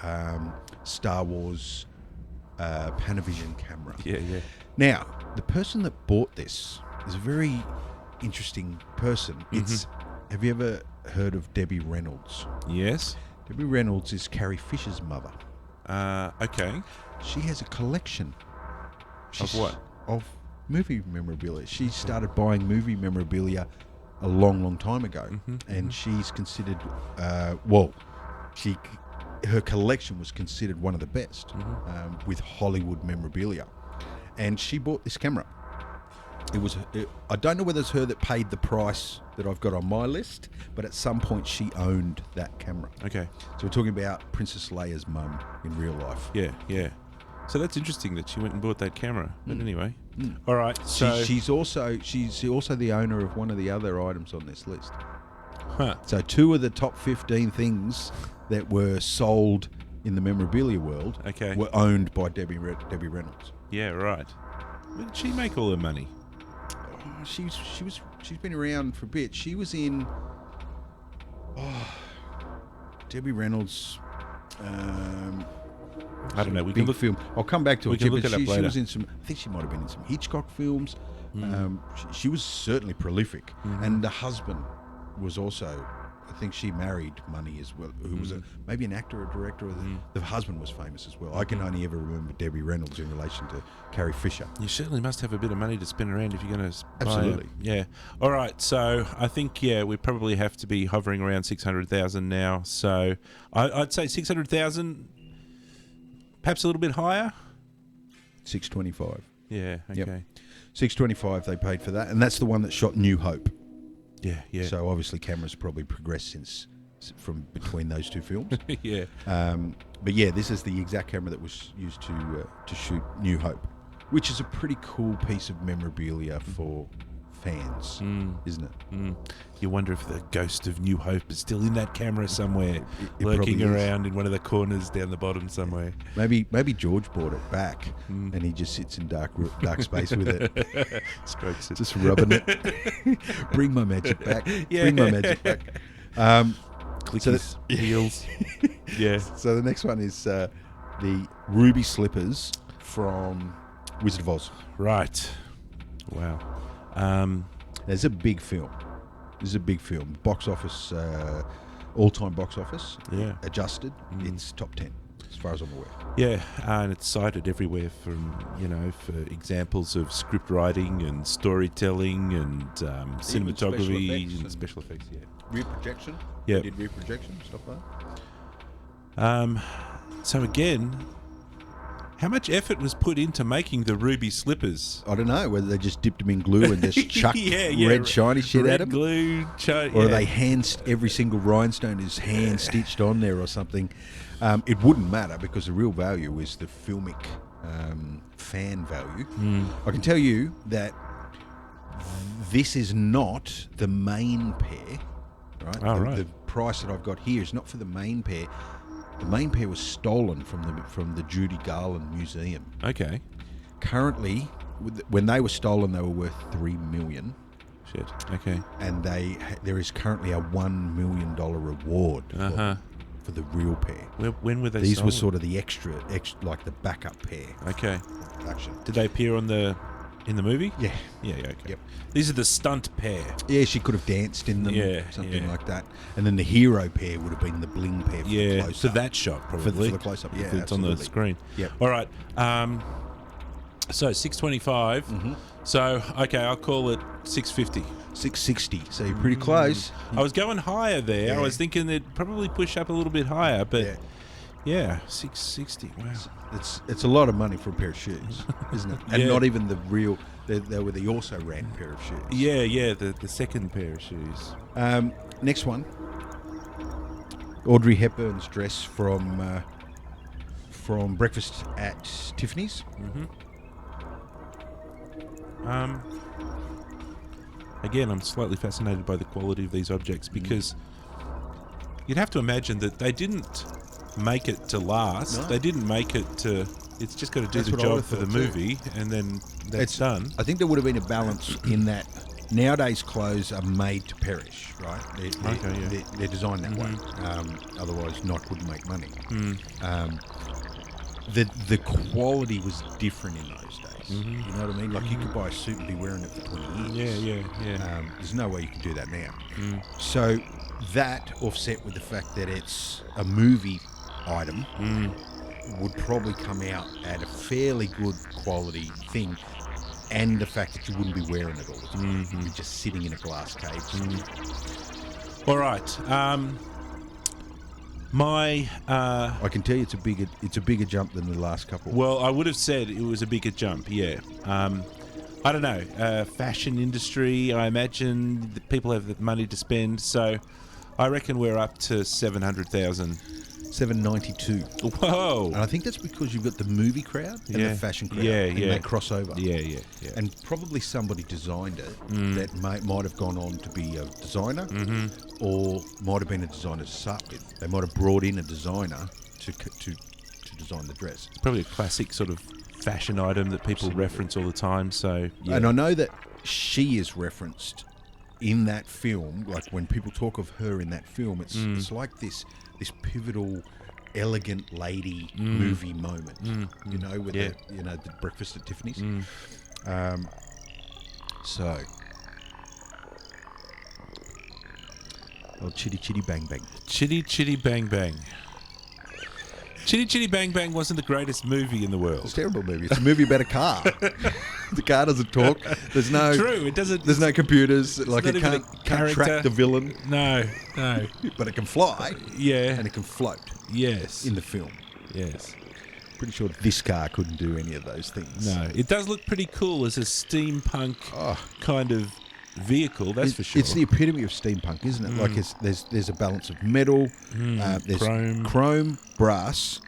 [SPEAKER 1] Star Wars Panavision camera.
[SPEAKER 2] Yeah.
[SPEAKER 1] Now, the person that bought this is a very interesting person. Have you ever heard of Debbie Reynolds?
[SPEAKER 2] Yes.
[SPEAKER 1] Debbie Reynolds is Carrie Fisher's mother.
[SPEAKER 2] Okay.
[SPEAKER 1] She has a collection.
[SPEAKER 2] Of what?
[SPEAKER 1] Of movie memorabilia. She started buying movie memorabilia a long, long time ago, and she's considered, her collection was considered one of the best with Hollywood memorabilia, and she bought this camera. I don't know whether it's her that paid the price that I've got on my list, but at some point she owned that camera.
[SPEAKER 2] Okay.
[SPEAKER 1] So we're talking about Princess Leia's mum in real life.
[SPEAKER 2] Yeah, yeah. So that's interesting that she went and bought that camera. But anyway, all right. So
[SPEAKER 1] she's also the owner of one of the other items on this list.
[SPEAKER 2] Huh.
[SPEAKER 1] So 2 of the top 15 things that were sold in the memorabilia world were owned by Debbie Reynolds.
[SPEAKER 2] Yeah, right. Where did she make all her money?
[SPEAKER 1] She's been around for a bit. She was in Debbie Reynolds.
[SPEAKER 2] I don't know. We
[SPEAKER 1] big
[SPEAKER 2] can look.
[SPEAKER 1] film. I'll come back to
[SPEAKER 2] we
[SPEAKER 1] it.
[SPEAKER 2] can look it up
[SPEAKER 1] She
[SPEAKER 2] later.
[SPEAKER 1] was in some. I think she might have been in some Hitchcock films. She was certainly prolific, and the husband was also. I think she married money as well, who was maybe an actor or director. The husband was famous as well. I can only ever remember Debbie Reynolds in relation to Carrie Fisher.
[SPEAKER 2] You certainly must have a bit of money to spin around if you're going to
[SPEAKER 1] Absolutely.
[SPEAKER 2] Yeah. All right. So I think, we probably have to be hovering around 600,000 now. So I'd say 600,000, perhaps a little bit higher.
[SPEAKER 1] 625.
[SPEAKER 2] Yeah. Okay.
[SPEAKER 1] Yep. 625 they paid for that, and that's the one that shot New Hope.
[SPEAKER 2] Yeah. Yeah.
[SPEAKER 1] So obviously cameras probably progressed from between those 2 films.
[SPEAKER 2] yeah.
[SPEAKER 1] But yeah, this is the exact camera that was used to shoot New Hope, which is a pretty cool piece of memorabilia for fans, isn't it?
[SPEAKER 2] You wonder if the ghost of New Hope is still in that camera somewhere,
[SPEAKER 1] It
[SPEAKER 2] lurking
[SPEAKER 1] probably is.
[SPEAKER 2] around in one of the corners down the bottom somewhere.
[SPEAKER 1] Maybe George bought it back, and he just sits in dark space with it,
[SPEAKER 2] Strokes it.
[SPEAKER 1] just rubbing it. Bring my magic back.
[SPEAKER 2] Yeah.
[SPEAKER 1] Bring my magic back.
[SPEAKER 2] Click
[SPEAKER 1] so
[SPEAKER 2] his heels. Yeah.
[SPEAKER 1] So the next one is the ruby slippers from Wizard of Oz.
[SPEAKER 2] Right. Wow.
[SPEAKER 1] There's a big film. This is a big film. Box office, all-time box office.
[SPEAKER 2] Yeah.
[SPEAKER 1] Adjusted, it's top 10, as far as I'm aware.
[SPEAKER 2] Yeah, and it's cited everywhere from, for examples of script writing and storytelling and cinematography and special effects. Yeah.
[SPEAKER 1] Rear projection.
[SPEAKER 2] Yeah.
[SPEAKER 1] Did rear projection, stuff like that.
[SPEAKER 2] So again, how much effort was put into making the ruby slippers?
[SPEAKER 1] I don't know whether they just dipped them in glue and just chucked red shiny shit
[SPEAKER 2] red
[SPEAKER 1] at them.
[SPEAKER 2] glue,
[SPEAKER 1] Or they every single rhinestone is hand stitched on there or something. It wouldn't matter because the real value is the filmic fan value. I can tell you that this is not the main pair. Right?
[SPEAKER 2] Oh,
[SPEAKER 1] The price that I've got here is not for the main pair. The main pair was stolen from the Judy Garland Museum.
[SPEAKER 2] Okay.
[SPEAKER 1] Currently, when they were stolen, they were worth $3 million.
[SPEAKER 2] Shit. Okay.
[SPEAKER 1] And there is currently a $1 million reward for the real pair.
[SPEAKER 2] When were they
[SPEAKER 1] These
[SPEAKER 2] stolen?
[SPEAKER 1] were sort of the extra, like the backup pair.
[SPEAKER 2] Okay.
[SPEAKER 1] Production.
[SPEAKER 2] Did they appear in the movie?
[SPEAKER 1] Yeah.
[SPEAKER 2] Yeah, okay.
[SPEAKER 1] Yep.
[SPEAKER 2] These are the stunt pair.
[SPEAKER 1] Yeah, she could have danced in them, something like that. And then the hero pair would have been the bling pair for the close-up.
[SPEAKER 2] for that shot, probably.
[SPEAKER 1] For the close-up, yeah,
[SPEAKER 2] If it's on the
[SPEAKER 1] absolutely.
[SPEAKER 2] screen.
[SPEAKER 1] Yep.
[SPEAKER 2] All right. So 625. So, okay, I'll call it 650.
[SPEAKER 1] 660, so you're pretty close.
[SPEAKER 2] I was going higher there.
[SPEAKER 1] Yeah.
[SPEAKER 2] I was thinking they'd probably push up a little bit higher, but yeah 660. Wow.
[SPEAKER 1] It's a lot of money for a pair of shoes, isn't it? And
[SPEAKER 2] Yeah.
[SPEAKER 1] not even the real. They were the also ran pair of shoes.
[SPEAKER 2] Yeah, the second pair of shoes.
[SPEAKER 1] Next one. Audrey Hepburn's dress from Breakfast at Tiffany's.
[SPEAKER 2] Again, I'm slightly fascinated by the quality of these objects because you'd have to imagine that they didn't make it to last.
[SPEAKER 1] No.
[SPEAKER 2] They didn't make it to... It's just got to do
[SPEAKER 1] That's
[SPEAKER 2] the
[SPEAKER 1] what I
[SPEAKER 2] job for the
[SPEAKER 1] thought too.
[SPEAKER 2] movie, and then that's done.
[SPEAKER 1] I think there would have been a balance in that. Nowadays, clothes are made to perish, right? They're designed that way. Otherwise, Nike wouldn't make money. The quality was different in those days. You know what I mean? Like you could buy a suit and be wearing it for 20 years.
[SPEAKER 2] Yeah.
[SPEAKER 1] There's no way you can do that now. So that offset with the fact that it's a movie item would probably come out at a fairly good quality thing. and the fact that you wouldn't be wearing it all the time. You'd be just sitting in a glass cage.
[SPEAKER 2] All right.
[SPEAKER 1] I can tell you it's a bigger jump than the last couple.
[SPEAKER 2] Well, I would have said it was a bigger jump, yeah. I don't know. Fashion industry, I imagine that people have the money to spend, so I reckon we're up to 700,000.
[SPEAKER 1] 792.
[SPEAKER 2] Whoa!
[SPEAKER 1] And I think that's because you've got the movie crowd and the fashion crowd. And they cross over.
[SPEAKER 2] Yeah.
[SPEAKER 1] And probably somebody designed it that might have gone on to be a designer or might have been a designer to start with. They might have brought in a designer to design the dress.
[SPEAKER 2] It's probably a classic sort of fashion item that people reference all the time, so... Yeah.
[SPEAKER 1] And I know that she is referenced in that film, like when people talk of her in that film, it's like this pivotal, elegant lady movie moment, you know, with the breakfast at Tiffany's. So, Chitty Chitty Bang Bang.
[SPEAKER 2] Chitty Chitty Bang Bang. Chitty Chitty Bang Bang wasn't the greatest movie in the world.
[SPEAKER 1] It's a terrible movie. It's a movie about a car. The car doesn't talk. There's no...
[SPEAKER 2] True, it doesn't...
[SPEAKER 1] There's no computers. Like, it can't track the villain.
[SPEAKER 2] No.
[SPEAKER 1] But it can fly.
[SPEAKER 2] Yeah.
[SPEAKER 1] And it can float.
[SPEAKER 2] Yes.
[SPEAKER 1] In the film.
[SPEAKER 2] Yes.
[SPEAKER 1] Pretty sure this car couldn't do any of those things.
[SPEAKER 2] No. It does look pretty cool as a steampunk kind of vehicle, that's for sure.
[SPEAKER 1] It's the epitome of steampunk, isn't it? Like there's a balance of metal, there's chrome, brass,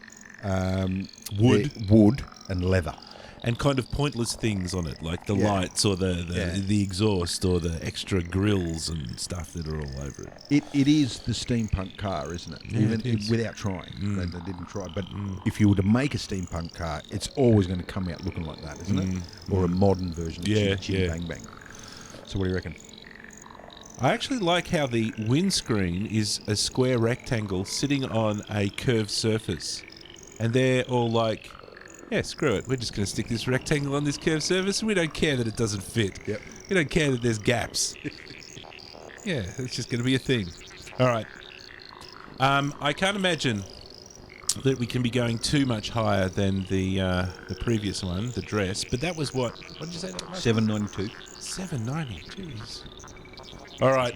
[SPEAKER 1] wood, and leather,
[SPEAKER 2] and kind of pointless things on it, like the lights or the exhaust or the extra grills and stuff that are all over it.
[SPEAKER 1] It is the steampunk car, isn't it?
[SPEAKER 2] Yeah,
[SPEAKER 1] Even without trying, they didn't try. But if you were to make a steampunk car, it's always going to come out looking like that, isn't it? Or a modern version of Chitty Chitty Bang Bang. So what do you reckon?
[SPEAKER 2] I actually like how the windscreen is a square rectangle sitting on a curved surface. And they're all like, yeah, screw it. We're just going to stick this rectangle on this curved surface and we don't care that it doesn't fit.
[SPEAKER 1] Yep.
[SPEAKER 2] We don't care that there's gaps. Yeah, it's just going to be a thing. All right. I can't imagine that we can be going too much higher than the previous one, the dress. But that was what did you say that was?
[SPEAKER 1] 792.
[SPEAKER 2] 790, jeez. All right,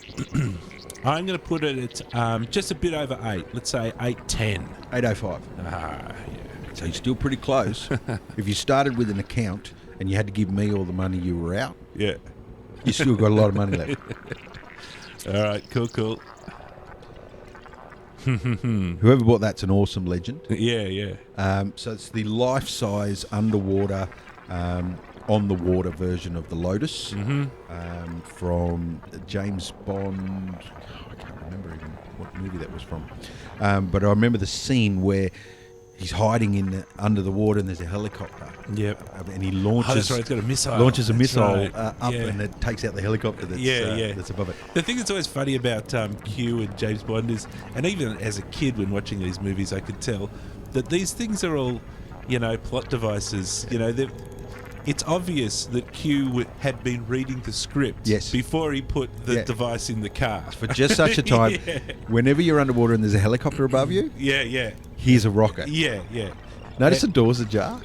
[SPEAKER 2] I'm going to put it at just a bit over 8. Let's say 810.
[SPEAKER 1] 805.
[SPEAKER 2] Yeah.
[SPEAKER 1] So you're still pretty close. If you started with an account and you had to give me all the money you were out,
[SPEAKER 2] you
[SPEAKER 1] still got a lot of money left.
[SPEAKER 2] All right, cool.
[SPEAKER 1] Whoever bought that's an awesome legend.
[SPEAKER 2] Yeah.
[SPEAKER 1] So it's the life-size underwater, on the water version of the Lotus from James Bond. I can't remember even what movie that was from. But I remember the scene where he's hiding under the water and there's a helicopter.
[SPEAKER 2] Yep.
[SPEAKER 1] And he launches.
[SPEAKER 2] That's right. He's got a missile.
[SPEAKER 1] Launches a missile
[SPEAKER 2] right.
[SPEAKER 1] up and it takes out the helicopter that's above it.
[SPEAKER 2] The thing that's always funny about Q and James Bond is, and even as a kid when watching these movies, I could tell that these things are all, plot devices. It's obvious that Q had been reading the script before he put the device in the car.
[SPEAKER 1] For just such a time, whenever you're underwater and there's a helicopter above you, here's a rocket. Notice the door's ajar.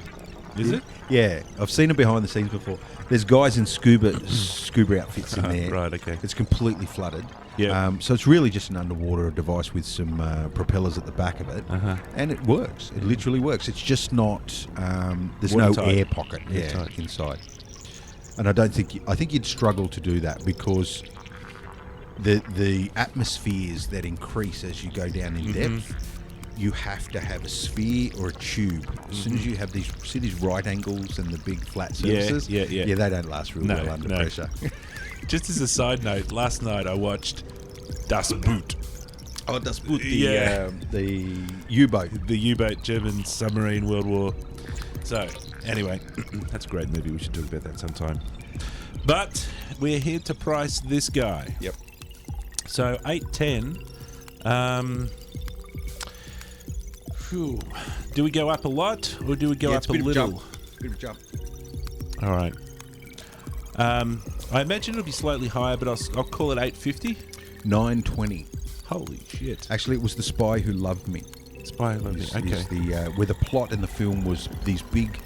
[SPEAKER 2] Is it?
[SPEAKER 1] Yeah, I've seen it behind the scenes before. There's guys in scuba outfits in there.
[SPEAKER 2] Right, okay.
[SPEAKER 1] It's completely flooded.
[SPEAKER 2] Yeah.
[SPEAKER 1] So it's really just an underwater device with some propellers at the back of it, and it works. It literally works. It's just not. There's no air pocket. Inside. And I think you'd struggle to do that because the atmospheres that increase as you go down in depth. You have to have a sphere or a tube. As soon as you have these right angles and the big flat surfaces, they don't last real well under pressure.
[SPEAKER 2] Just as a side note, last night I watched Das Boot.
[SPEAKER 1] Oh, Das Boot, the U-boat.
[SPEAKER 2] The U-boat, German submarine, World War. So, anyway, that's a great movie. We should talk about that sometime. But we're here to price this guy.
[SPEAKER 1] Yep.
[SPEAKER 2] So, 810. Do we go up a lot or do we go up a little?
[SPEAKER 1] Bit of a jump.
[SPEAKER 2] All right. I imagine it'll be slightly higher, but I'll call it 850.
[SPEAKER 1] 920.
[SPEAKER 2] Holy shit!
[SPEAKER 1] Actually, it was The Spy Who Loved Me.
[SPEAKER 2] Spy Who Loved Me. Okay.
[SPEAKER 1] Where the plot in the film was these big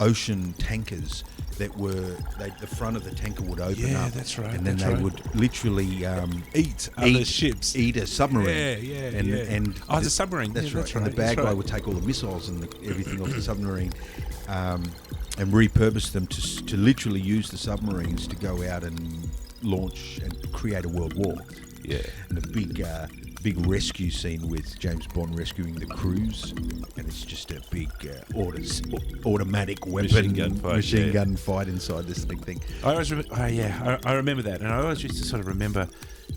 [SPEAKER 1] ocean tankers that were the front of the tanker would open up.
[SPEAKER 2] That's right.
[SPEAKER 1] And then they would literally
[SPEAKER 2] eat other ships.
[SPEAKER 1] Eat a submarine.
[SPEAKER 2] And the submarine.
[SPEAKER 1] That's
[SPEAKER 2] yeah,
[SPEAKER 1] right.
[SPEAKER 2] That's
[SPEAKER 1] and
[SPEAKER 2] right.
[SPEAKER 1] the bad guy would take all the missiles and everything off the submarine, and repurpose them to literally use the submarines to go out and launch and create a world war.
[SPEAKER 2] Yeah.
[SPEAKER 1] And a big rescue scene with James Bond rescuing the crews, and it's just a big automatic weapon machine gun fight inside this big thing.
[SPEAKER 2] I always I remember that, and I always used to sort of remember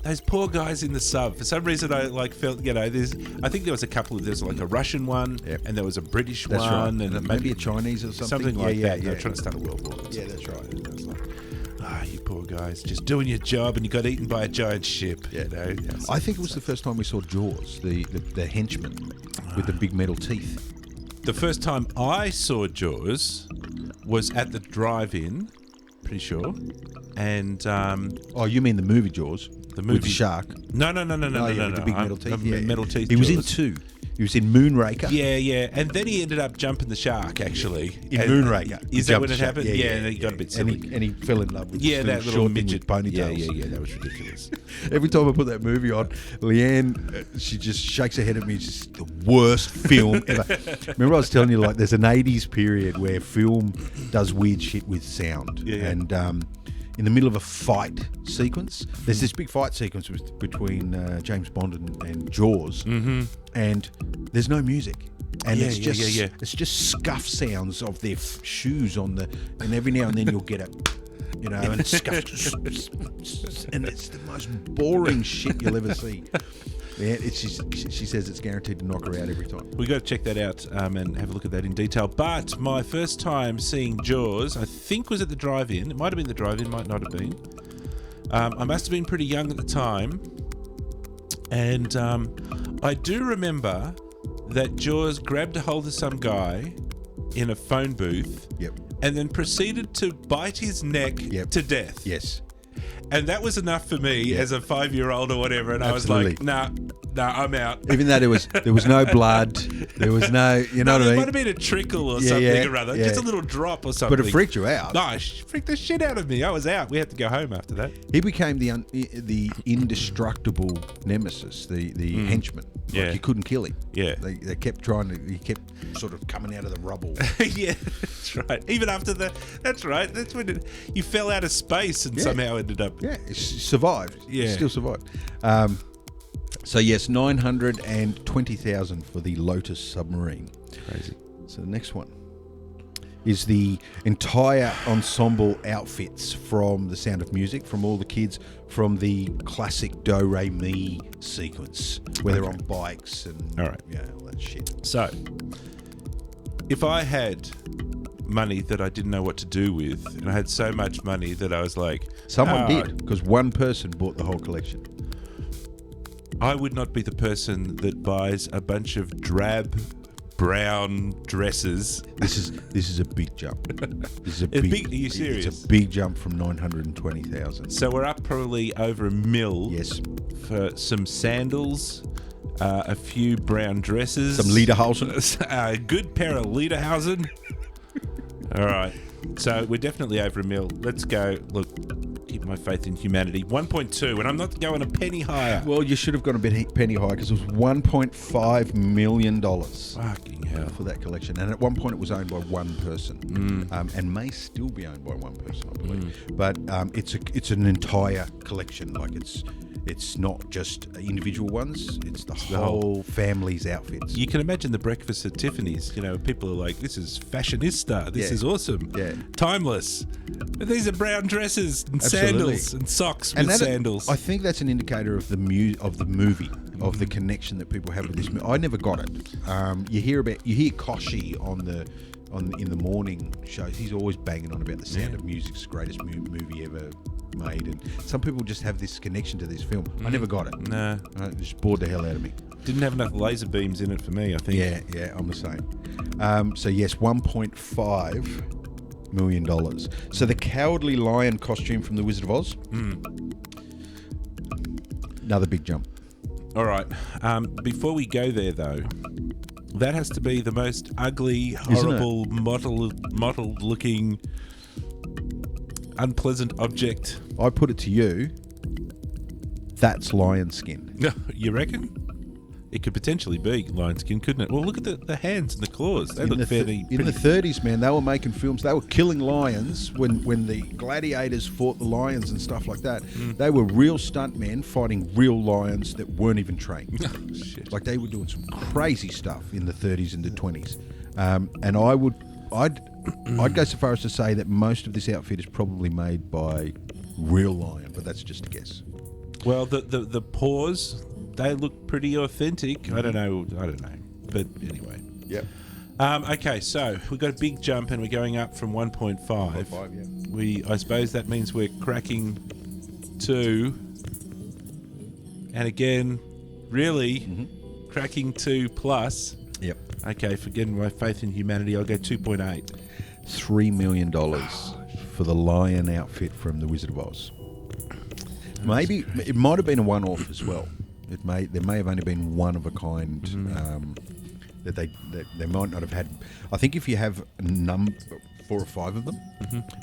[SPEAKER 2] those poor guys in the sub. For some reason, I felt I think there was a couple. There's like a Russian one, and there was a British one,
[SPEAKER 1] right. and maybe a Chinese or something
[SPEAKER 2] like that.
[SPEAKER 1] Yeah.
[SPEAKER 2] They were trying to start a world war.
[SPEAKER 1] Yeah, that's right.
[SPEAKER 2] And I was like, you poor guys, just doing your job, and you got eaten by a giant ship.
[SPEAKER 1] Yeah.
[SPEAKER 2] You know?
[SPEAKER 1] I think it was the first time we saw Jaws, the henchman with the big metal teeth.
[SPEAKER 2] The first time I saw Jaws was at the drive-in, pretty sure, and
[SPEAKER 1] you mean the movie Jaws?
[SPEAKER 2] The movie
[SPEAKER 1] with the shark?
[SPEAKER 2] No.
[SPEAKER 1] With the big metal teeth.
[SPEAKER 2] Metal teeth.
[SPEAKER 1] He was in
[SPEAKER 2] Jaws.
[SPEAKER 1] 2. He was in Moonraker.
[SPEAKER 2] Yeah, and then he ended up jumping the shark. Actually,
[SPEAKER 1] in Moonraker,
[SPEAKER 2] is that when it happened? Yeah, and he got a bit silly.
[SPEAKER 1] And he fell in love with
[SPEAKER 2] that little midget
[SPEAKER 1] ponytails.
[SPEAKER 2] Yeah, that was ridiculous.
[SPEAKER 1] Every time I put that movie on, Leanne, she just shakes her head at me. It's just the worst film ever. Remember I was telling you, like, there's an 80s period where film does weird shit with sound.
[SPEAKER 2] Yeah.
[SPEAKER 1] And in the middle of a fight sequence, there's this big fight sequence between James Bond and Jaws, and there's no music. And it's just scuff sounds of their shoes on and every now and then you'll get and scuff, and it's the most boring shit you'll ever see. Yeah, she says it's guaranteed to knock her out every time.
[SPEAKER 2] We got to check that out and have a look at that in detail. But my first time seeing Jaws, I think, was at the drive-in. It might have been the drive-in, might not have been. I must have been pretty young at the time, and I do remember that Jaws grabbed a hold of some guy in a phone booth, and then proceeded to bite his neck to death.
[SPEAKER 1] Yes.
[SPEAKER 2] And that was enough for me as a 5-year-old or whatever. And
[SPEAKER 1] Absolutely.
[SPEAKER 2] I was like, nah, I'm out.
[SPEAKER 1] Even though there was no blood, there was no, what I mean?
[SPEAKER 2] There might have been a trickle or something or other. Just a little drop or something.
[SPEAKER 1] But it freaked you out.
[SPEAKER 2] No, it freaked the shit out of me. I was out. We had to go home after that.
[SPEAKER 1] He became the indestructible nemesis, the henchman. Like, you couldn't kill him.
[SPEAKER 2] Yeah.
[SPEAKER 1] They kept trying to, he kept sort of coming out of the rubble.
[SPEAKER 2] Yeah, that's right. Even after that's right. That's when you fell out of space and somehow ended up.
[SPEAKER 1] Yeah, it survived.
[SPEAKER 2] Yeah.
[SPEAKER 1] It still survived. So yes, 920,000 for the Lotus submarine.
[SPEAKER 2] Crazy.
[SPEAKER 1] So the next one is the entire ensemble outfits from The Sound of Music, from all the kids, from the classic Do Re Mi sequence, where they're on bikes and all that shit.
[SPEAKER 2] So, if I had money that I didn't know what to do with, and I had so much money that I was like...
[SPEAKER 1] Someone did, because one person bought the whole collection.
[SPEAKER 2] I would not be the person that buys a bunch of drab brown dresses.
[SPEAKER 1] This is a big jump. This is a
[SPEAKER 2] big. Are you serious?
[SPEAKER 1] It's a big jump from 920,000.
[SPEAKER 2] So we're up probably over $1 million.
[SPEAKER 1] Yes.
[SPEAKER 2] For some sandals, a few brown dresses,
[SPEAKER 1] some Lederhosen,
[SPEAKER 2] a good pair of Lederhosen. All right. So we're definitely over $1 million. Let's go. Look. Keep my faith in humanity. 1.2, and I'm not going a penny higher.
[SPEAKER 1] Well, you should have gone a penny higher, because it was $1.5 million.
[SPEAKER 2] Fucking hell.
[SPEAKER 1] For that collection. And at one point it was owned by one person, and may still be owned by one person, I believe. But it's an entire collection. Like, it's not just individual ones, it's the whole family's outfits.
[SPEAKER 2] You can imagine the breakfast at Tiffany's. People are like, this is fashionista, this is awesome, timeless. But these are brown dresses and sandals and socks with sandals.
[SPEAKER 1] I think that's an indicator of the movie, of the connection that people have with this movie. I never got it. You hear Koshi in the morning shows. He's always banging on about The Sound of Music's the greatest movie ever made, and some people just have this connection to this film. I never got it.
[SPEAKER 2] No.
[SPEAKER 1] It just bored the hell out of me.
[SPEAKER 2] Didn't have enough laser beams in it for me, I think.
[SPEAKER 1] Yeah, I'm the same. So yes, $1.5 million. So the Cowardly Lion costume from The Wizard of Oz. Another big jump.
[SPEAKER 2] All right. Before we go there, though, That has to be the most ugly, horrible, mottled-looking, unpleasant object.
[SPEAKER 1] I put it to you, that's lion skin.
[SPEAKER 2] You reckon? It could potentially be lion skin, couldn't it? Well, look at the hands and the claws. They look fairly...
[SPEAKER 1] In the 30s, man, they were making films. They were killing lions when the gladiators fought the lions and stuff like that. They were real stuntmen fighting real lions that weren't even trained.
[SPEAKER 2] Oh, shit.
[SPEAKER 1] Like, they were doing some crazy stuff in the 30s and the 20s. And I'd go so far as to say that most of this outfit is probably made by real lion, but that's just a guess.
[SPEAKER 2] Well, the paws, they look pretty authentic. I don't know. But anyway.
[SPEAKER 1] Yep.
[SPEAKER 2] Okay, so we've got a big jump and we're going up from 1.5.
[SPEAKER 1] 1.5, yeah.
[SPEAKER 2] I suppose that means we're cracking 2. And again, really, cracking 2 plus.
[SPEAKER 1] Yep.
[SPEAKER 2] Okay, forgetting my faith in humanity, I'll go 2.8.
[SPEAKER 1] $3 million for the lion outfit from The Wizard of Oz. Maybe it might have been a one-off as well. There may have only been one of a kind that they might not have had. I think if you have 4 or 5 of them,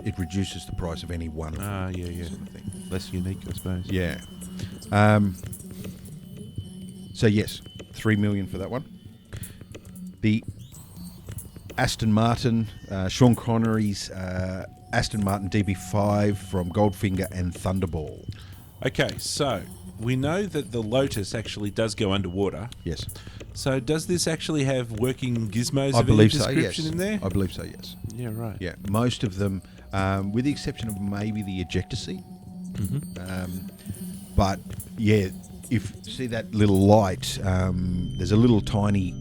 [SPEAKER 1] it reduces the price of any one of them.
[SPEAKER 2] Yeah.
[SPEAKER 1] Sort of thing.
[SPEAKER 2] Less unique, I suppose.
[SPEAKER 1] Yeah. So yes, $3 million for that one. The Aston Martin, Sean Connery's Aston Martin DB5 from Goldfinger and Thunderball.
[SPEAKER 2] Okay, so we know that the Lotus actually does go underwater.
[SPEAKER 1] Yes.
[SPEAKER 2] So does this actually have working gizmos
[SPEAKER 1] I
[SPEAKER 2] of any
[SPEAKER 1] believe so,
[SPEAKER 2] description
[SPEAKER 1] yes.
[SPEAKER 2] in there?
[SPEAKER 1] I believe so, yes.
[SPEAKER 2] Yeah, right.
[SPEAKER 1] Yeah, most of them, with the exception of maybe the ejector seat. But yeah, if see that little light, there's a little tiny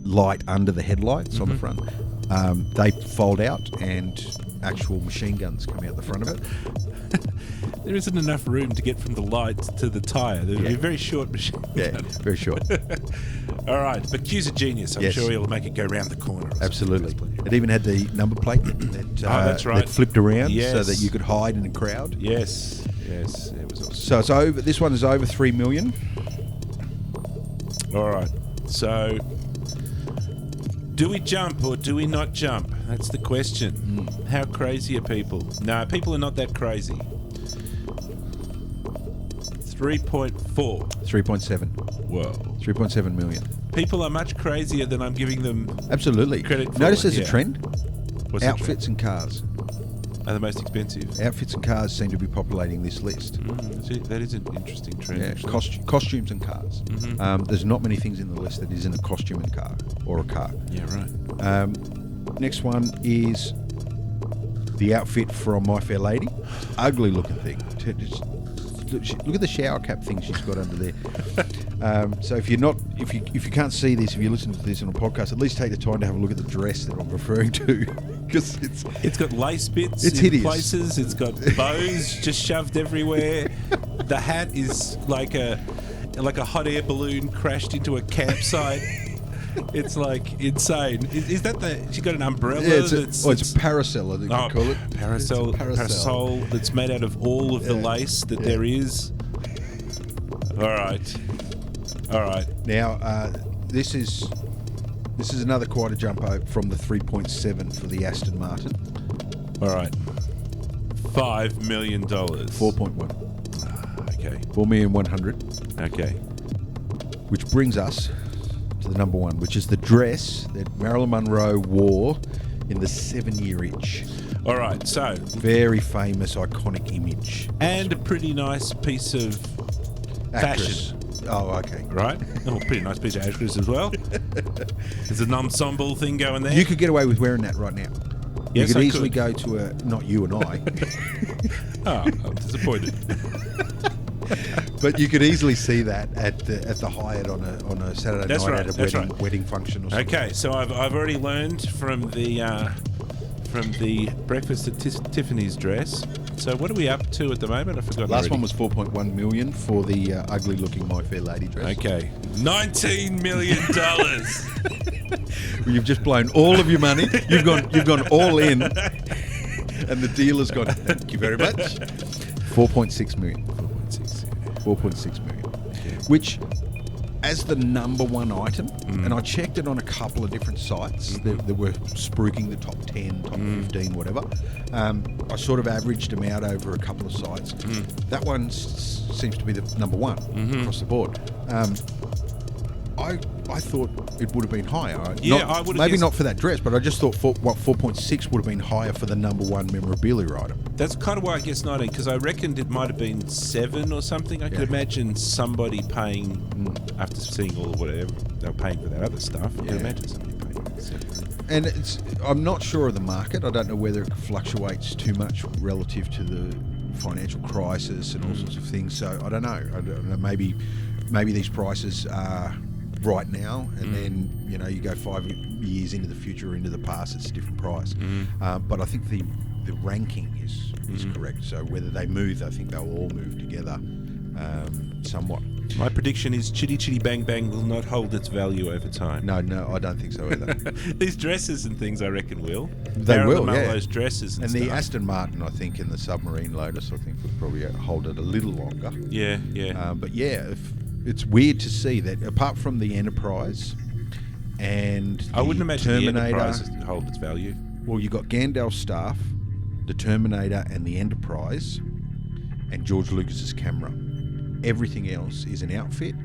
[SPEAKER 1] light under the headlights on the front. They fold out and actual machine guns come out the front of it.
[SPEAKER 2] There isn't enough room to get from the light to the tyre. There'll be a very short machine gun.
[SPEAKER 1] Yeah, very short.
[SPEAKER 2] All right, but Q's a genius. I'm sure he'll make it go round the corner.
[SPEAKER 1] Absolutely. It even had the number plate
[SPEAKER 2] that's right.
[SPEAKER 1] that flipped around
[SPEAKER 2] Yes.
[SPEAKER 1] so that you could hide in a crowd.
[SPEAKER 2] Yes, it was awesome.
[SPEAKER 1] So it's over. This one is over $3 million.
[SPEAKER 2] All right, so do we jump or do we not jump? That's the question. How crazy are people? No, people are not that crazy. 3.4.
[SPEAKER 1] 3.7.
[SPEAKER 2] Whoa.
[SPEAKER 1] 3.7 million.
[SPEAKER 2] People are much crazier than I'm giving them
[SPEAKER 1] Absolutely.
[SPEAKER 2] credit for.
[SPEAKER 1] Notice there's a trend.
[SPEAKER 2] What's the
[SPEAKER 1] Outfits and cars.
[SPEAKER 2] trend? Are the most expensive.
[SPEAKER 1] Outfits and cars seem to be populating this list.
[SPEAKER 2] That is an interesting trend.
[SPEAKER 1] Yeah,
[SPEAKER 2] actually.
[SPEAKER 1] costumes and cars. There's not many things in the list that isn't a costume and car or a car.
[SPEAKER 2] Yeah, right.
[SPEAKER 1] Next one is the outfit from My Fair Lady. Ugly looking thing. Look at the shower cap thing she's got under there. So if you can't see this, if you listen to this on a podcast, at least take the time to have a look at the dress that I'm referring to, because
[SPEAKER 2] it's got lace bits
[SPEAKER 1] it's
[SPEAKER 2] in
[SPEAKER 1] hideous.
[SPEAKER 2] places. It's got bows just shoved everywhere. The hat is like a hot air balloon crashed into a campsite. It's like insane. Is that she got an umbrella?
[SPEAKER 1] Yeah, it's a parasol, I think you call it.
[SPEAKER 2] Parasol that's made out of all of the lace that there is. All right. Now,
[SPEAKER 1] this is another quite a jump out from the 3.7 for the Aston Martin.
[SPEAKER 2] All right. $5 million.
[SPEAKER 1] 4.1.
[SPEAKER 2] Okay.
[SPEAKER 1] 4,100,000.
[SPEAKER 2] Okay.
[SPEAKER 1] Which brings us to the number one, which is the dress that Marilyn Monroe wore in the 7-Year Itch.
[SPEAKER 2] All right, so
[SPEAKER 1] Very famous, iconic image.
[SPEAKER 2] and a pretty nice piece of
[SPEAKER 1] Actress.
[SPEAKER 2] fashion,
[SPEAKER 1] Oh, okay.
[SPEAKER 2] right? Oh, pretty nice piece of actress as well. There's an ensemble thing going there.
[SPEAKER 1] You could get away with wearing that right now.
[SPEAKER 2] Yes,
[SPEAKER 1] you could
[SPEAKER 2] I
[SPEAKER 1] easily
[SPEAKER 2] could.
[SPEAKER 1] go to a, not you and I,
[SPEAKER 2] Oh, I'm disappointed.
[SPEAKER 1] but you could easily see that at the Hyatt on a Saturday
[SPEAKER 2] That's
[SPEAKER 1] night
[SPEAKER 2] right,
[SPEAKER 1] at a
[SPEAKER 2] that's
[SPEAKER 1] wedding,
[SPEAKER 2] right.
[SPEAKER 1] wedding function or something.
[SPEAKER 2] Okay, so I've already learned from the breakfast at Tiffany's dress. So what are we up to at the moment? I forgot.
[SPEAKER 1] Last
[SPEAKER 2] already.
[SPEAKER 1] one was 4.1 million for the ugly-looking My Fair Lady dress.
[SPEAKER 2] Okay, $19 million.
[SPEAKER 1] Well, you've just blown all of your money. You've gone all in, and the dealer's gone. Thank you very much. 4.6 million. 4.6 million.
[SPEAKER 2] Okay.
[SPEAKER 1] Which, as the number one item, and I checked it on a couple of different sites that were spruiking the top 10, top 15, whatever. I sort of averaged them out over a couple of sites. That one seems to be the number one across the board. I thought it would have been higher.
[SPEAKER 2] I would have
[SPEAKER 1] maybe
[SPEAKER 2] guessed.
[SPEAKER 1] not for that dress, but I just thought 4.6 would have been higher for the number one memorabilia item.
[SPEAKER 2] That's kind of why I guess 19, because I reckoned it might have been 7 or something. I could imagine somebody paying, after seeing all of whatever they were paying for that other stuff, I could imagine somebody paying 7.
[SPEAKER 1] And I'm not sure of the market. I don't know whether it fluctuates too much relative to the financial crisis and all sorts of things. So I don't know. Maybe these prices are right now, and then you go 5 years into the future or into the past, it's a different price. But I think the ranking is correct. So whether they move, I think they'll all move together somewhat.
[SPEAKER 2] My prediction is Chitty Chitty Bang Bang will not hold its value over time.
[SPEAKER 1] No, I don't think so either.
[SPEAKER 2] These dresses and things, I recken, will.
[SPEAKER 1] They will, yeah.
[SPEAKER 2] Those dresses and
[SPEAKER 1] the
[SPEAKER 2] stuff.
[SPEAKER 1] Aston Martin, I think, and the Submarine Lotus, I think, would probably hold it a little longer.
[SPEAKER 2] Yeah.
[SPEAKER 1] But yeah, it's weird to see that apart from the Enterprise and the
[SPEAKER 2] I wouldn't imagine
[SPEAKER 1] Terminator,
[SPEAKER 2] the Enterprise hold its value.
[SPEAKER 1] Well, you got Gandalf's staff, the Terminator, and the Enterprise, and George Lucas's camera. Everything else is an outfit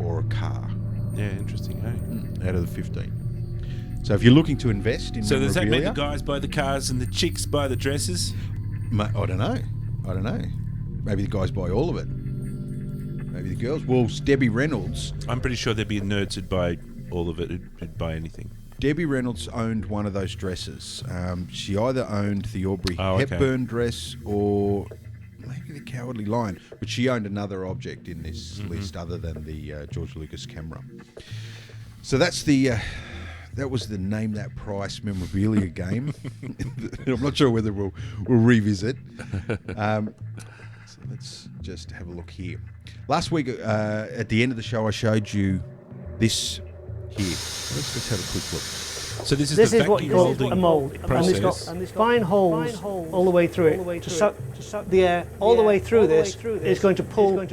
[SPEAKER 1] or a car.
[SPEAKER 2] Yeah, interesting, hey?
[SPEAKER 1] Out of the 15. So if you're looking to invest in
[SPEAKER 2] So does that mean
[SPEAKER 1] memorabilia,
[SPEAKER 2] the guys buy the cars and the chicks buy the dresses?
[SPEAKER 1] I don't know. Maybe the guys buy all of it. Maybe the girls. Well, Debbie Reynolds.
[SPEAKER 2] I'm pretty sure there'd be nerds who'd buy all of it, who'd buy anything.
[SPEAKER 1] Debbie Reynolds owned one of those dresses. She either owned the Aubrey Hepburn dress or maybe the Cowardly Lion, but she owned another object in this list other than the George Lucas camera. So that's that was the Name That Price memorabilia game. I'm not sure whether we'll revisit. So let's just have a look here. Last week at the end of the show, I showed you this here. Let's just have a quick look.
[SPEAKER 2] So this
[SPEAKER 3] This
[SPEAKER 2] the
[SPEAKER 3] is what you call
[SPEAKER 2] vacuum
[SPEAKER 3] a mould,
[SPEAKER 2] process.
[SPEAKER 3] and it's got fine holes all the way through it to suck the air all the way through this. Is going to pull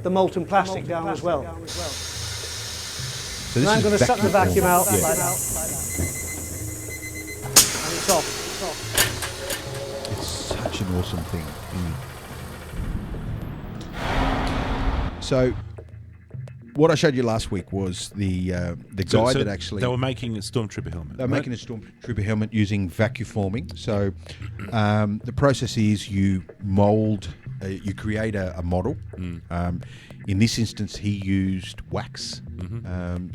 [SPEAKER 3] the molten plastic down as well.
[SPEAKER 1] So this
[SPEAKER 3] And I'm
[SPEAKER 1] is
[SPEAKER 3] going to suck the vacuum out
[SPEAKER 1] Yeah.
[SPEAKER 3] like that, and it's off.
[SPEAKER 1] It's such an awesome thing. So, what I showed you last week was the guy that actually
[SPEAKER 2] they were making a Stormtrooper helmet.
[SPEAKER 1] they're making a Stormtrooper helmet using vacuum forming. So, the process is you mold, you create a model. In this instance, he used wax,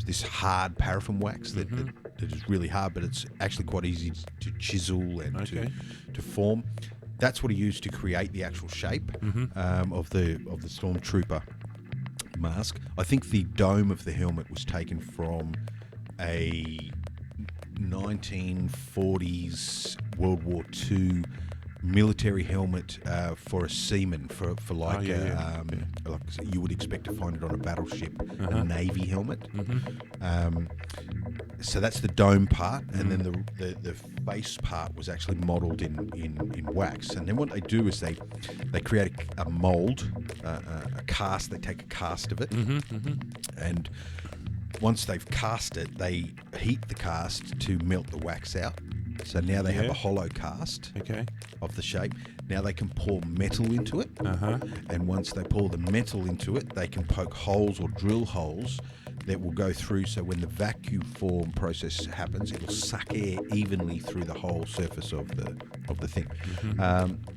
[SPEAKER 1] this hard paraffin wax that is really hard, but it's actually quite easy to chisel and to form. That's what he used to create the actual shape of the Stormtrooper mask. I think the dome of the helmet was taken from a 1940s World War II military helmet for a seaman, for like you would expect to find it on a battleship, a Navy helmet. So that's the dome part, and then the base part was actually modelled in wax. And then what they do is they create a mould, a cast. They take a cast of it, and once they've cast it, they heat the cast to melt the wax out. So now they have a hollow cast of the shape. Now they can pour metal into it, and once they pour the metal into it, they can poke holes or drill holes that will go through. So when the vacuum form process happens, it will suck air evenly through the whole surface of the thing.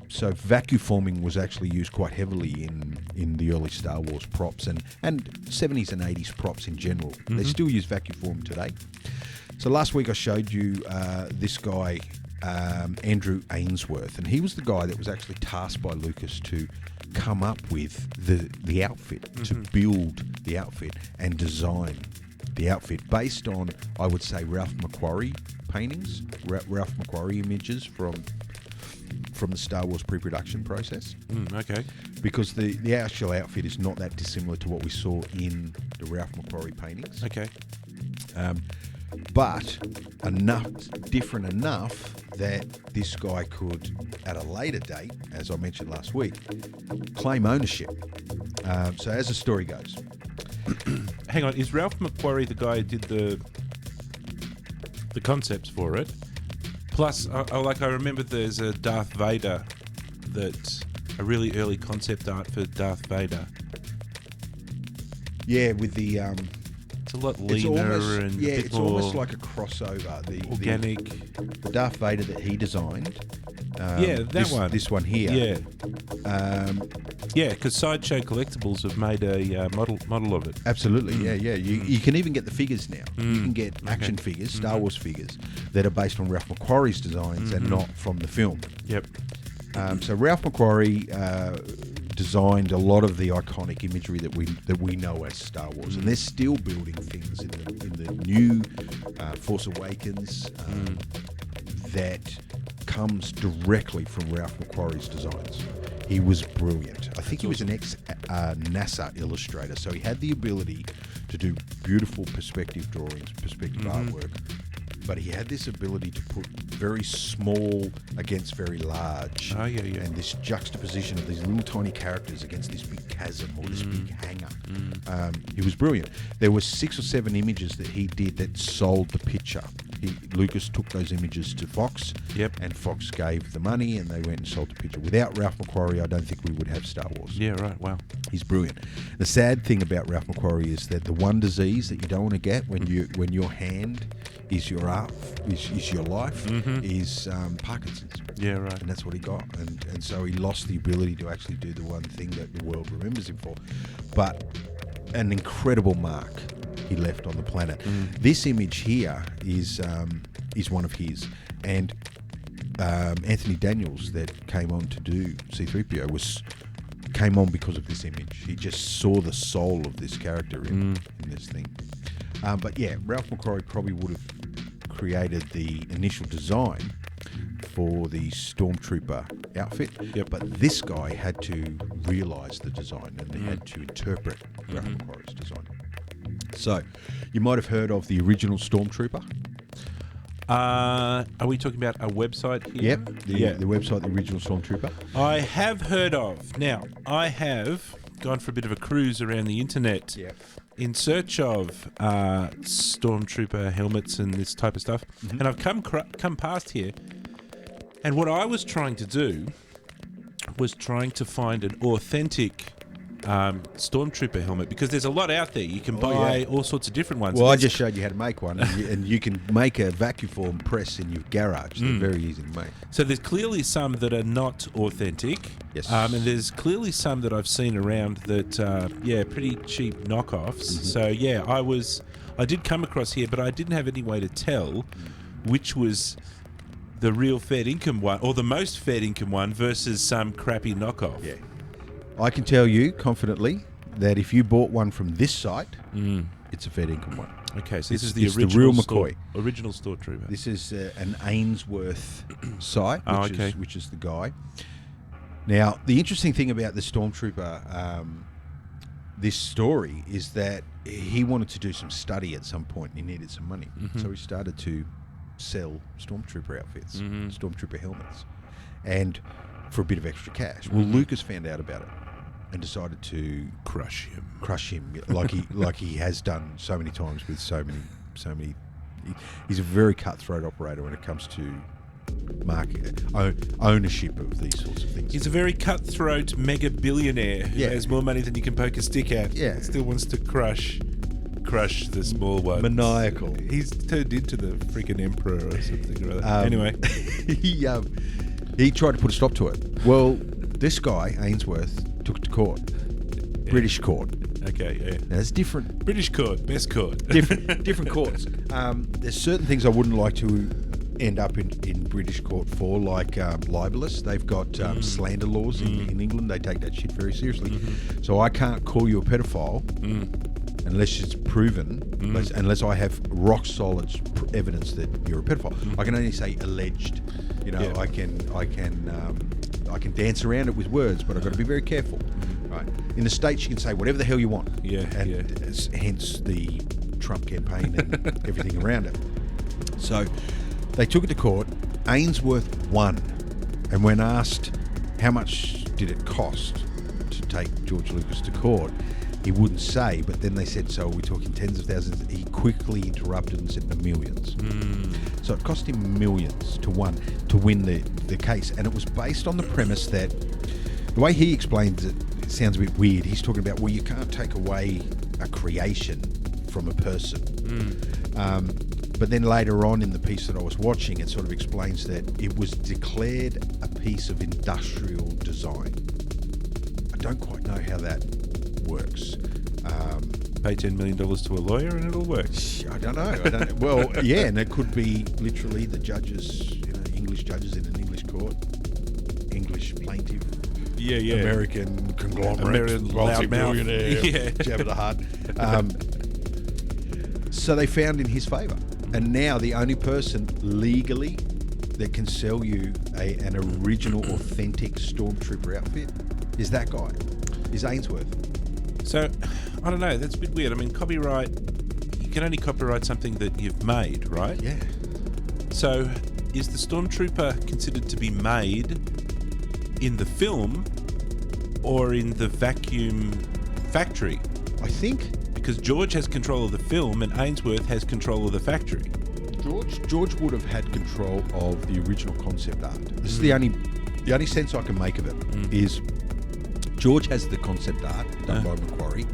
[SPEAKER 1] So vacuum forming was actually used quite heavily in the early Star Wars props and 70s and 80s props in general. They still use vacuum form today. So last week I showed you this guy, Andrew Ainsworth, and he was the guy that was actually tasked by Lucas to come up with the outfit, to build the outfit and design the outfit based on, I would say, Ralph McQuarrie paintings, Ralph McQuarrie images from the Star Wars pre-production process. Because the actual outfit is not that dissimilar to what we saw in the Ralph McQuarrie paintings. But different enough that this guy could, at a later date, as I mentioned last week, claim ownership. So as the story goes,
[SPEAKER 2] hang on, is Ralph McQuarrie the guy who did the concepts for it? Plus, I remember there's a Darth Vader a really early concept art for Darth Vader.
[SPEAKER 1] Yeah, with the
[SPEAKER 2] It's a lot leaner and a bit
[SPEAKER 1] it's
[SPEAKER 2] more
[SPEAKER 1] almost like a crossover. The
[SPEAKER 2] organic.
[SPEAKER 1] the Darth Vader that he designed.
[SPEAKER 2] One.
[SPEAKER 1] This one here.
[SPEAKER 2] Yeah. Yeah, because Sideshow Collectibles have made a model of it.
[SPEAKER 1] Absolutely, yeah. You can even get the figures now. You can get action figures, Star Wars figures, that are based on Ralph McQuarrie's designs and not from the film.
[SPEAKER 2] Yep.
[SPEAKER 1] So Ralph McQuarrie designed a lot of the iconic imagery that we know as Star Wars, and they're still building things in the new Force Awakens that comes directly from Ralph McQuarrie's designs. He was brilliant. I think he was an ex-NASA illustrator, so he had the ability to do beautiful perspective drawings, perspective artwork, but he had this ability to put very small against very large.
[SPEAKER 2] Oh, yeah.
[SPEAKER 1] And this juxtaposition of these little tiny characters against this big chasm or this big hanger. He was brilliant. There were 6 or 7 images that he did that sold the picture. Lucas took those images to Fox, and Fox gave the money, and they went and sold the picture. Without Ralph McQuarrie, I don't think we would have Star Wars.
[SPEAKER 2] Yeah, right. Wow.
[SPEAKER 1] He's brilliant. The sad thing about Ralph McQuarrie is that the one disease that you don't want to get when your hand is your art, is your life, is Parkinson's.
[SPEAKER 2] Yeah, right.
[SPEAKER 1] And that's what he got, and so he lost the ability to actually do the one thing that the world remembers him for. But an incredible mark he left on the planet. This image here is one of his, and Anthony Daniels that came on to do C-3PO came on because of this image. He just saw the soul of this character in this thing. But yeah, Ralph McQuarrie probably would have created the initial design for the Stormtrooper outfit, but this guy had to realise the design, and he had to interpret Ralph McQuarrie's design. So, you might have heard of the original Stormtrooper.
[SPEAKER 2] Are we talking about a website here?
[SPEAKER 1] Yep, the website, the original Stormtrooper.
[SPEAKER 2] I have heard of. Now, I have gone for a bit of a cruise around the internet in search of Stormtrooper helmets and this type of stuff, and I've come past here, and what I was trying to do was trying to find an authentic Stormtrooper helmet, because there's a lot out there. You can buy all sorts of different ones.
[SPEAKER 1] Well, I just showed you how to make one, and you can make a vacuum form press in your garage. They're very easy to make.
[SPEAKER 2] So there's clearly some that are not authentic.
[SPEAKER 1] Yes.
[SPEAKER 2] And there's clearly some that I've seen around that, pretty cheap knockoffs. So yeah, I did come across here, but I didn't have any way to tell which was the real fair income one, or the most fair income one, versus some crappy knockoff.
[SPEAKER 1] Yeah. I can tell you confidently that if you bought one from this site, it's a fair income one.
[SPEAKER 2] Okay, so this is the
[SPEAKER 1] It's
[SPEAKER 2] original
[SPEAKER 1] the real McCoy.
[SPEAKER 2] Original Stormtrooper.
[SPEAKER 1] This is an Ainsworth site, which is the guy. Now, the interesting thing about the Stormtrooper, this story, is that he wanted to do some study at some point, and he needed some money. So he started to sell Stormtrooper outfits, Stormtrooper helmets, and for a bit of extra cash. Well, Lucas found out about it and decided to
[SPEAKER 2] crush him
[SPEAKER 1] like he has done so many times with so many. He's a very cutthroat operator when it comes to market ownership of these sorts of things.
[SPEAKER 2] He's a very cutthroat mega billionaire who has more money than you can poke a stick at.
[SPEAKER 1] Yeah.
[SPEAKER 2] Still wants to crush the small ones.
[SPEAKER 1] Maniacal.
[SPEAKER 2] He's turned into the freaking emperor or something or other. Anyway.
[SPEAKER 1] He tried to put a stop to it. Well, this guy, Ainsworth, took it to court. British court.
[SPEAKER 2] Okay, yeah.
[SPEAKER 1] Now, it's different.
[SPEAKER 2] British court, best court.
[SPEAKER 1] Different courts. There's certain things I wouldn't like to end up in British court for, like libelous. They've got slander laws in England. They take that shit very seriously. So I can't call you a pedophile unless it's proven, unless I have rock solid evidence that you're a pedophile. I can only say alleged. You know, I can dance around it with words, but I've got to be very careful. Right. In the States, you can say whatever the hell you want. Hence the Trump campaign and everything around it. So they took it to court. Ainsworth won, and when asked how much did it cost to take George Lucas to court, he wouldn't say, but then they said, so are we talking tens of thousands? He quickly interrupted and said the millions. So it cost him millions to win the case. And it was based on the premise that, the way he explains it, it sounds a bit weird. He's talking about, well, you can't take away a creation from a person. But then later on in the piece that I was watching, it sort of explains that it was declared a piece of industrial design. I don't quite know how that works.
[SPEAKER 2] Pay $10 million to a lawyer and it'll work.
[SPEAKER 1] I don't know. Well, yeah, and it could be literally the judges, English judges in an English court, English plaintiff, American conglomerate,
[SPEAKER 2] American
[SPEAKER 1] multi-millionaire, Jabba the Hutt. So they found in his favour. And now the only person legally that can sell you an original, authentic Stormtrooper outfit is that guy, is Ainsworth.
[SPEAKER 2] So, I don't know, that's a bit weird. I mean, copyright, you can only copyright something that you've made, right?
[SPEAKER 1] Yeah.
[SPEAKER 2] So, is the Stormtrooper considered to be made in the film or in the vacuum factory?
[SPEAKER 1] I think...
[SPEAKER 2] Because George has control of the film and Ainsworth has control of the factory.
[SPEAKER 1] George would have had control of the original concept art. This is the only sense I can make of it is George has the concept art done by Macquarie.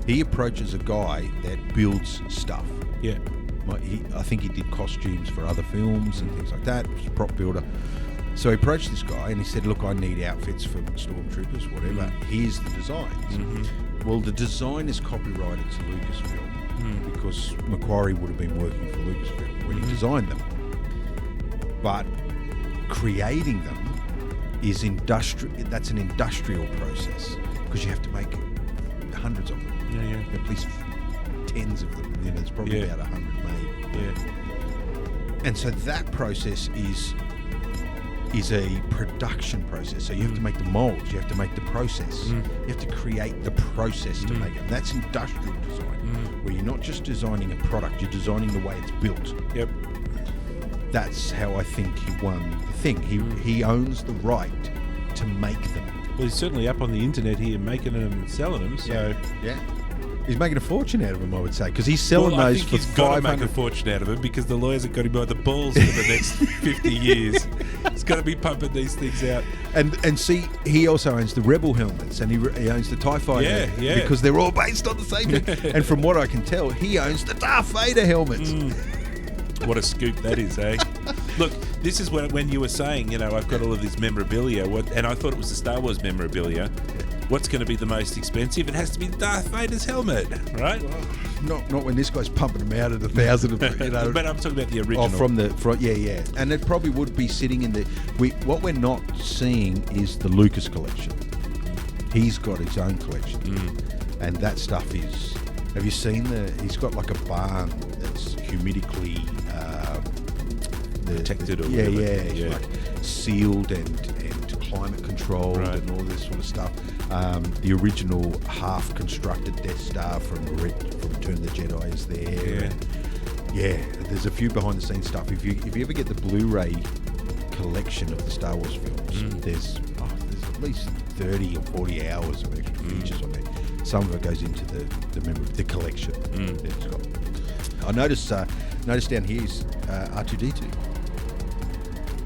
[SPEAKER 1] He approaches a guy that builds stuff.
[SPEAKER 2] Yeah.
[SPEAKER 1] I think he did costumes for other films and things like that. He was a prop builder. So he approached this guy and he said, look, I need outfits for Stormtroopers, whatever. Here's the designs. Well, the design is copyrighted to Lucasfilm because Macquarie would have been working for Lucasfilm when he designed them. But creating them is that's an industrial process because you have to make hundreds of them. At least tens of them. There's probably about 100 made. And so that process is a production process. So you have to make the molds, you have to make the process, you have to create the process to make it. And that's industrial design, where you're not just designing a product, you're designing the way it's built.
[SPEAKER 2] Yep.
[SPEAKER 1] That's how I think he won the thing. He owns the right to make them.
[SPEAKER 2] Well, he's certainly up on the internet here making them and selling them. So
[SPEAKER 1] yeah. He's making a fortune out of them, I would say, because he's selling those
[SPEAKER 2] I think
[SPEAKER 1] for
[SPEAKER 2] he's got to make a
[SPEAKER 1] 500.
[SPEAKER 2] fortune out of it because the lawyers have got him by the balls for the next 50 years. He's got to be pumping these things out.
[SPEAKER 1] And see, he also owns the Rebel helmets, and he owns the TIE Fighter, because they're all based on the same thing. And from what I can tell, he owns the Darth Vader helmets.
[SPEAKER 2] What a scoop that is, eh? Look, this is when you were saying, I've got all of this memorabilia, and I thought it was the Star Wars memorabilia. What's going to be the most expensive? It has to be Darth Vader's helmet, right?
[SPEAKER 1] Well, not when this guy's pumping them out at 1,000 of them,
[SPEAKER 2] But I'm talking about the original.
[SPEAKER 1] Yeah. And it probably would be sitting in what we're not seeing is the Lucas collection. He's got his own collection. And that stuff is... Have you seen he's got like a barn that's humidically...
[SPEAKER 2] protected or
[SPEAKER 1] whatever.
[SPEAKER 2] whatever.
[SPEAKER 1] Yeah. Like sealed and climate controlled and all this sort of stuff. The original half-constructed Death Star from Return of the Jedi is there. There's a few behind-the-scenes stuff. If you ever get the Blu-ray collection of the Star Wars films, there's at least 30 or 40 hours of extra features on there. Some of it goes into the collection that it's got. I noticed down here is R2-D2.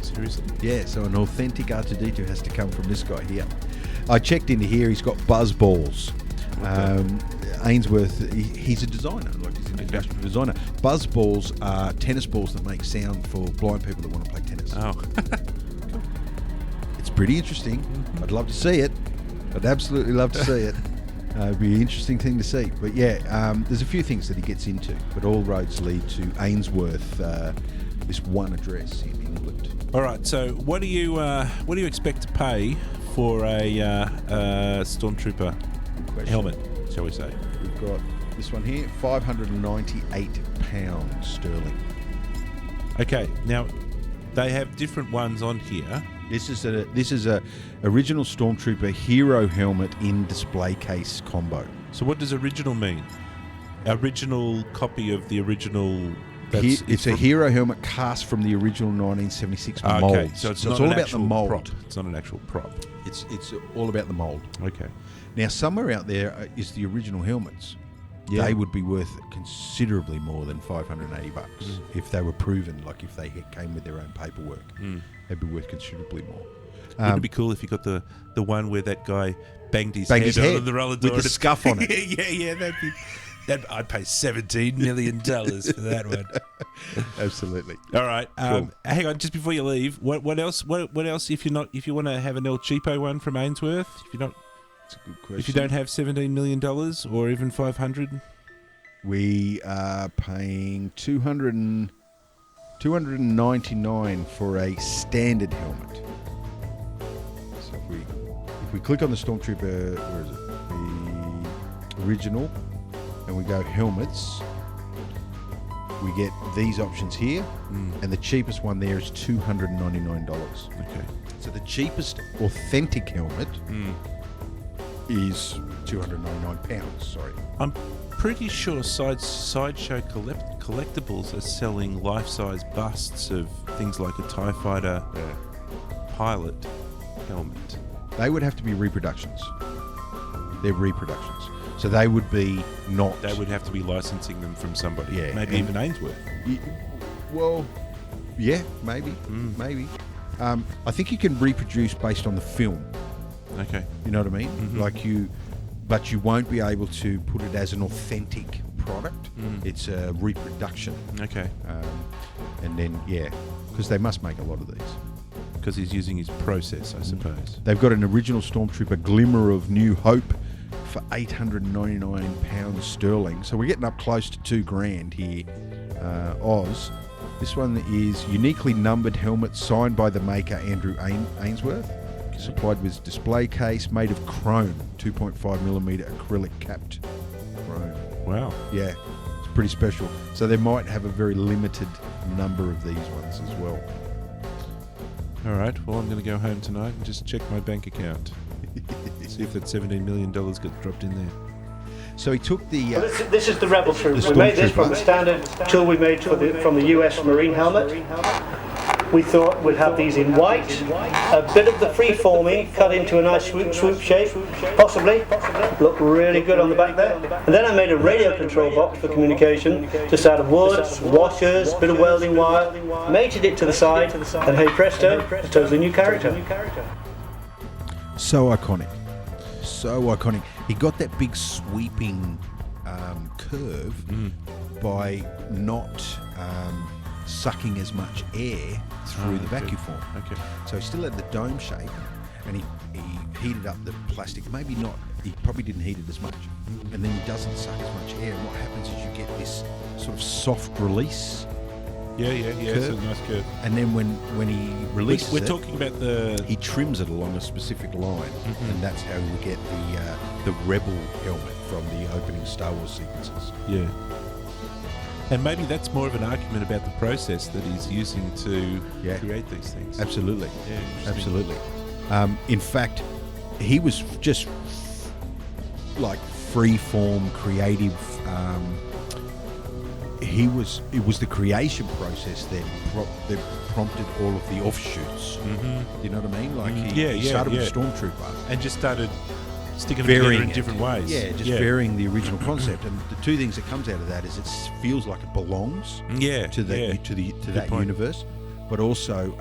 [SPEAKER 2] Seriously?
[SPEAKER 1] Yeah, so an authentic R2-D2 has to come from this guy here. I checked into here, he's got buzz balls. Ainsworth, he's a designer, like he's an industrial designer. Buzz balls are tennis balls that make sound for blind people that want to play tennis.
[SPEAKER 2] Oh.
[SPEAKER 1] It's pretty interesting. I'd love to see it. I'd absolutely love to see it. It'd be an interesting thing to see. But yeah, there's a few things that he gets into, but all roads lead to Ainsworth, this one address in England.
[SPEAKER 2] All right, so what do you expect to pay for a Stormtrooper helmet, shall we say?
[SPEAKER 1] We've got this one here, £598 sterling.
[SPEAKER 2] Okay, now they have different ones on here.
[SPEAKER 1] This is a original Stormtrooper hero helmet in display case combo.
[SPEAKER 2] So what does original mean? Original copy of the original
[SPEAKER 1] It's a hero helmet cast from the original 1976 mold.
[SPEAKER 2] Okay, so it's not
[SPEAKER 1] all
[SPEAKER 2] an
[SPEAKER 1] about the
[SPEAKER 2] actual
[SPEAKER 1] mold.
[SPEAKER 2] prop. It's not an actual prop.
[SPEAKER 1] It's all about the mold.
[SPEAKER 2] Okay.
[SPEAKER 1] Now, somewhere out there is the original helmets.
[SPEAKER 2] Yeah.
[SPEAKER 1] They would be worth considerably more than $580 if they were proven. Like if they came with their own paperwork, they'd be worth considerably more.
[SPEAKER 2] Wouldn't it be cool if you got the one where that guy banged his head on the roller door
[SPEAKER 1] with the scuff on it?
[SPEAKER 2] yeah. I'd pay $17 million for that one.
[SPEAKER 1] Absolutely.
[SPEAKER 2] All right.
[SPEAKER 1] Cool.
[SPEAKER 2] Hang on, just before you leave, what else? What else? If you want to have an El Cheapo one from Ainsworth,
[SPEAKER 1] That's a good question.
[SPEAKER 2] if you don't have $17 million or even 500,
[SPEAKER 1] we are paying $299 for a standard helmet. So if we click on the Stormtrooper, where is it? The original, and we go helmets, we get these options here, and the cheapest one there is $299.
[SPEAKER 2] okay.
[SPEAKER 1] So the cheapest authentic helmet is £299. Sorry.
[SPEAKER 2] I'm pretty sure Sideshow Collectibles are selling life-size busts of things like a TIE Fighter pilot helmet.
[SPEAKER 1] They would have to be reproductions. They're reproductions. So they would be not...
[SPEAKER 2] They would have to be licensing them from somebody.
[SPEAKER 1] Yeah,
[SPEAKER 2] Maybe even Ainsworth.
[SPEAKER 1] Well, yeah, maybe. Maybe. I think you can reproduce based on the film.
[SPEAKER 2] Okay.
[SPEAKER 1] You know what I mean? But you won't be able to put it as an authentic product. It's a reproduction.
[SPEAKER 2] Okay.
[SPEAKER 1] And then, because they must make a lot of these.
[SPEAKER 2] Because he's using his process, I suppose.
[SPEAKER 1] They've got an original Stormtrooper Glimmer of New Hope for £899 sterling. So we're getting up close to $2,000 here, Oz. This one is uniquely numbered helmet signed by the maker Andrew Ainsworth. Supplied with display case made of chrome, 2.5mm acrylic capped chrome.
[SPEAKER 2] Wow.
[SPEAKER 1] Yeah, it's pretty special. So they might have a very limited number of these ones as well.
[SPEAKER 2] All right. Well, I'm going to go home tonight and just check my bank account. See if that $17 million got dropped in there.
[SPEAKER 1] So he took the...
[SPEAKER 3] This is the Rebel Troop.
[SPEAKER 1] The
[SPEAKER 3] We made this
[SPEAKER 1] Stormtrooper.
[SPEAKER 3] from the standard tool we made from the US Marine helmet. We thought we'd have these in white, a bit of the free-forming cut into a nice swoop shape, possibly. Look really good on the back there. And then I made a radio control box for communication, just out of wood, washers, bit of welding wire, mated it to the side, and hey presto, a totally new character.
[SPEAKER 1] So iconic. So iconic. He got that big sweeping curve by not sucking as much air through the vacuum form.
[SPEAKER 2] Okay.
[SPEAKER 1] So he still had the dome shape, and he heated up the plastic. Maybe not. He probably didn't heat it as much, and then he doesn't suck as much air. And what happens is you get this sort of soft release.
[SPEAKER 2] Yeah. It's a nice curve.
[SPEAKER 1] And then when he releases
[SPEAKER 2] We're talking about
[SPEAKER 1] he trims it along a specific line, and that's how we get the Rebel helmet from the opening Star Wars sequences.
[SPEAKER 2] Yeah. And maybe that's more of an argument about the process that he's using to create these things.
[SPEAKER 1] Absolutely.
[SPEAKER 2] Yeah,
[SPEAKER 1] Absolutely. In fact, he was just like free-form, creative. It was the creation process that prompted all of the offshoots. You know what I mean? Like he started with Stormtrooper
[SPEAKER 2] and just started sticking them together in different ways.
[SPEAKER 1] Yeah, varying the original concept. And the two things that comes out of that is it feels like it belongs to that universe, but also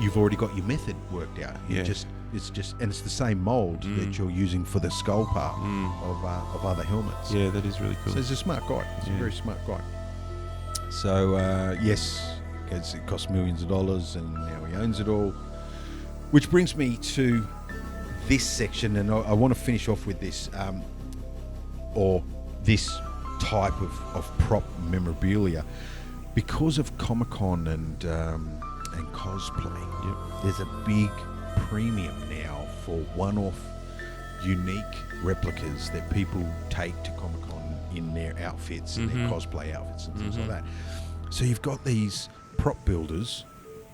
[SPEAKER 1] you've already got your method worked out. It's the same mold that you're using for the skull part of other helmets.
[SPEAKER 2] Yeah, that is really cool.
[SPEAKER 1] So he's a smart guy. He's a very smart guy. So yes, it cost millions of dollars, and now he owns it all. Which brings me to this section, and I want to finish off with this, or this type of prop memorabilia, because of Comic-Con and cosplay. There's a big premium now for one-off, unique replicas that people take to Comic-Con in their outfits and their cosplay outfits and things like that. So you've got these prop builders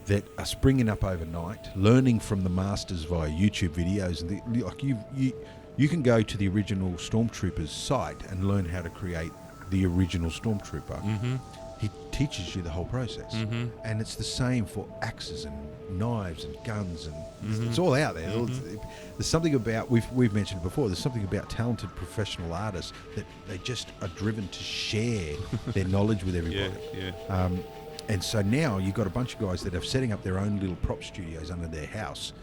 [SPEAKER 1] that are springing up overnight, learning from the masters via YouTube videos. And you can go to the original Stormtroopers site and learn how to create the original Stormtrooper. he teaches you the whole process. And it's the same for axes and knives and guns, and it's all out there. There's something about, we've mentioned it before, there's something about talented professional artists that they just are driven to share their knowledge with everybody. And so now you've got a bunch of guys that are setting up their own little prop studios under their house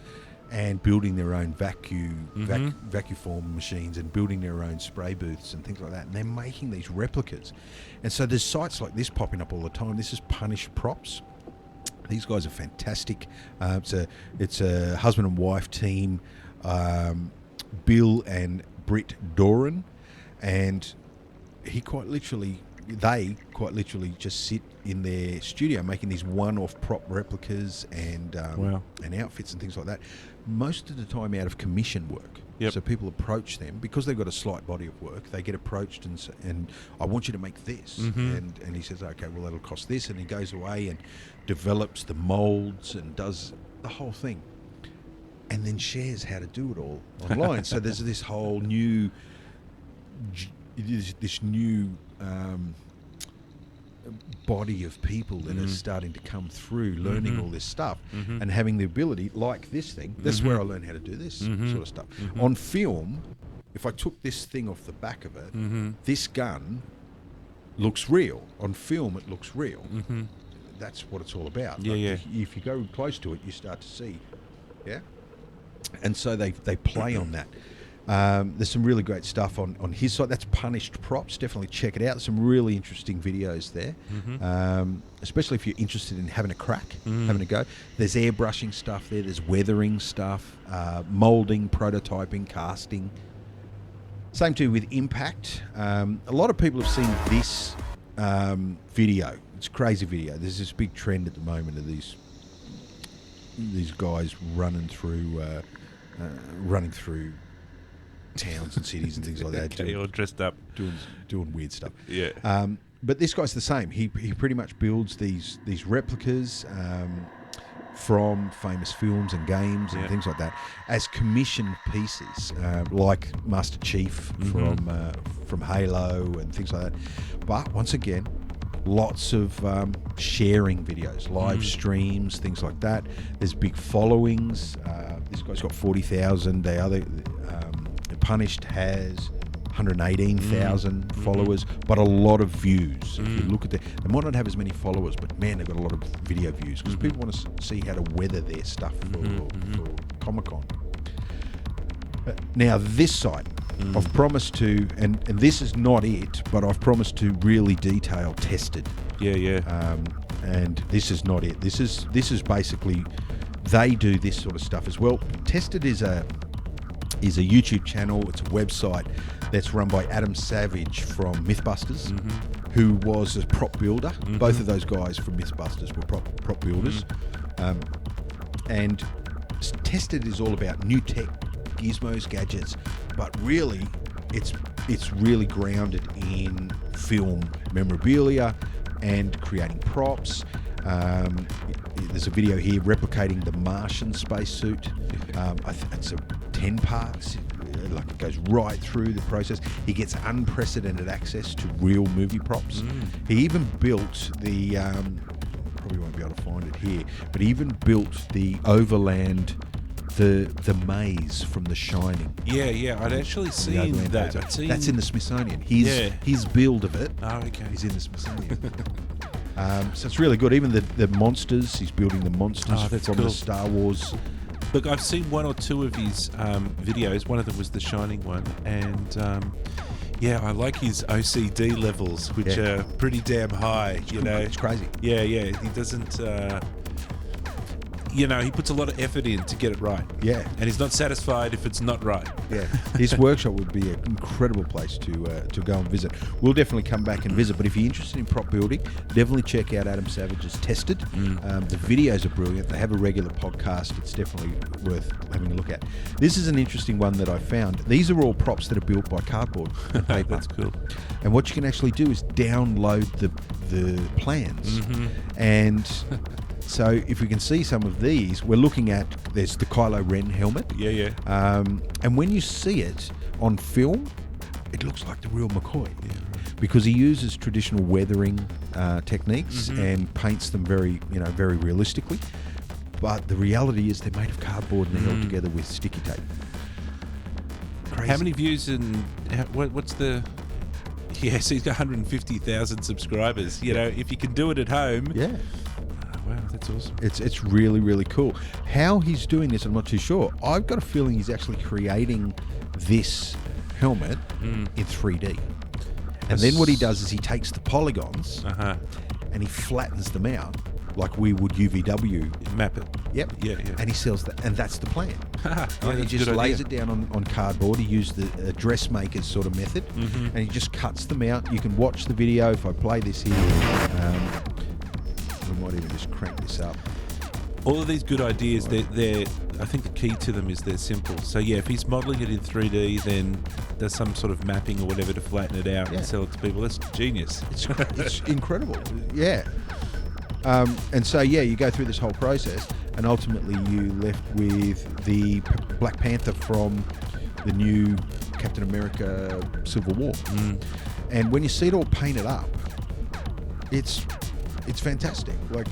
[SPEAKER 1] and building their own vacuform machines and building their own spray booths and things like that. And they're making these replicas. And so there's sites like this popping up all the time. This is Punished Props. These guys are fantastic. It's a husband and wife team, Bill and Britt Doran, and they quite literally just sit in their studio making these one-off prop replicas and outfits and things like that. Most of the time out of commission work. So people approach them because they've got a slight body of work. They get approached and I want you to make this, and he says, okay, well that'll cost this, and he goes away and develops the molds and does the whole thing, and then shares how to do it all online. So there's this whole new body of people that are starting to come through, learning all this stuff and having the ability, like this thing. This is where I learned how to do this sort of stuff. On film, if I took this thing off the back of it, this gun looks real. On film, it looks real. That's what it's all about. If you go close to it, you start to see. And so they play on that. There's some really great stuff on his site. That's Punished Props. Definitely check it out. There's some really interesting videos there, especially if you're interested in having a crack, having a go. There's airbrushing stuff there. There's weathering stuff, moulding, prototyping, casting. Same too with Impact. A lot of people have seen this video. It's a crazy video. There's this big trend at the moment of these guys running through towns and cities and things like that.
[SPEAKER 2] Okay, all dressed up,
[SPEAKER 1] doing weird stuff. But this guy's the same. He pretty much builds these replicas from famous films and games and things like that as commissioned pieces, like Master Chief from Halo and things like that. But once again, lots of sharing videos, live streams, things like that. There's big followings. This guy's got 40,000. The other Punished has 118,000 followers, but a lot of views. If you look at they might not have as many followers, but man, they've got a lot of video views because people want to see how to weather their stuff for Comic-Con. Now, this site, I've promised to, and this is not it, but I've promised to really detail Tested. And this is not it. This is basically, they do this sort of stuff as well. Tested is a YouTube channel. It's a website that's run by Adam Savage from Mythbusters, who was a prop builder. Both of those guys from Mythbusters were prop builders. And Tested is all about new tech, gizmos, gadgets, but really it's really grounded in film memorabilia and creating props. There's a video here replicating the Martian spacesuit. It's 10 parts. Like it goes right through the process. He gets unprecedented access to real movie props. He even built the probably won't be able to find it here, but he even built the overland, the maze from The Shining.
[SPEAKER 2] I'd actually seen that.
[SPEAKER 1] That's in the Smithsonian. His build of it is in the Smithsonian. So it's really good. Even the monsters, he's building the monsters from the Star Wars.
[SPEAKER 2] Look, I've seen one or two of his videos. One of them was the Shining one, and I like his OCD levels, which are pretty damn high.
[SPEAKER 1] It's crazy.
[SPEAKER 2] He doesn't. He puts a lot of effort in to get it right. And he's not satisfied if it's not right.
[SPEAKER 1] His workshop would be an incredible place to go and visit. We'll definitely come back and visit, but if you're interested in prop building, definitely check out Adam Savage's Tested. The videos are brilliant. They have a regular podcast. It's definitely worth having a look at. This is an interesting one that I found. These are all props that are built by cardboard and paper.
[SPEAKER 2] That's cool.
[SPEAKER 1] And what you can actually do is download the plans. And so if we can see some of these, we're looking at, there's the Kylo Ren helmet. And when you see it on film, it looks like the real McCoy. because he uses traditional weathering techniques and paints them very realistically. But the reality is they're made of cardboard and they're held together with sticky tape. Crazy.
[SPEAKER 2] How many views and what's the... Yes, he's got 150,000 subscribers. You know, if you can do it at home...
[SPEAKER 1] Yeah.
[SPEAKER 2] Wow, that's awesome.
[SPEAKER 1] It's really, really cool. How he's doing this, I'm not too sure. I've got a feeling he's actually creating this helmet in 3D. And then what he does is he takes the polygons and he flattens them out like we would UVW.
[SPEAKER 2] Map it.
[SPEAKER 1] Yep.
[SPEAKER 2] Yeah.
[SPEAKER 1] And he sells that. And that's the plan.
[SPEAKER 2] Yeah,
[SPEAKER 1] He just lays it down on cardboard. He used the dressmaker's sort of method. And he just cuts them out. You can watch the video. If I play this here, we might even just crank this up.
[SPEAKER 2] All of these good ideas, they're I think the key to them is they're simple. So yeah, if he's modelling it in 3D, then there's some sort of mapping or whatever to flatten it out and sell it to people. That's genius.
[SPEAKER 1] It's incredible. Yeah. And so, you go through this whole process, and ultimately you left with the Black Panther from the new Captain America Civil War. And when you see it all painted up, it's fantastic. Like,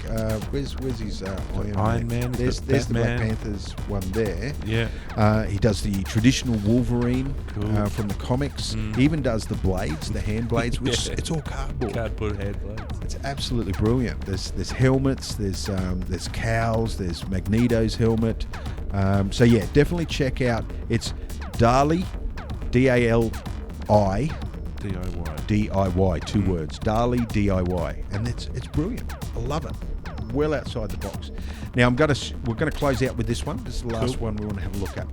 [SPEAKER 1] where's his
[SPEAKER 2] Iron Man?
[SPEAKER 1] There's the Black Panther's one there.
[SPEAKER 2] Yeah.
[SPEAKER 1] He does the traditional Wolverine from the comics. He even does the blades, the hand blades, which it's all cardboard.
[SPEAKER 2] Cardboard hand blades.
[SPEAKER 1] It's absolutely brilliant. There's helmets. There's cows. There's Magneto's helmet. So definitely check out. It's Dali, DALI. DIY, 2 words. Dali DIY, and it's brilliant. I love it. Well outside the box. Now we're gonna close out with this one. This is the last one we want to have a look at,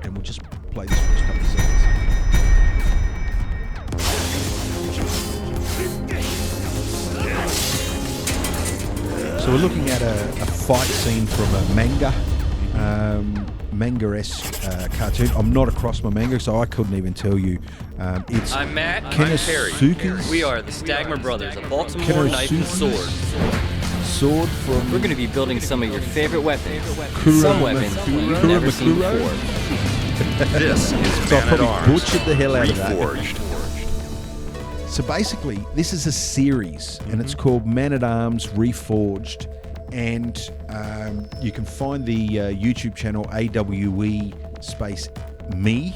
[SPEAKER 1] and we'll just play this for a couple of seconds. So we're looking at a fight scene from a manga-esque cartoon. I'm not across my manga, so I couldn't even tell you.
[SPEAKER 4] I'm Matt. I'm Perry. We are the Stagmer Brothers, a Baltimore knife and sword.
[SPEAKER 1] Sword from...
[SPEAKER 4] We're going to be building some of your favorite weapons. Some weapons you've never seen before.
[SPEAKER 5] This is
[SPEAKER 1] So I
[SPEAKER 5] Man at
[SPEAKER 1] probably
[SPEAKER 5] Arms
[SPEAKER 1] butchered the hell out of that.
[SPEAKER 5] Reforged.
[SPEAKER 1] So basically, this is a series, and it's called Man at Arms Reforged. And you can find the YouTube channel AWE space me,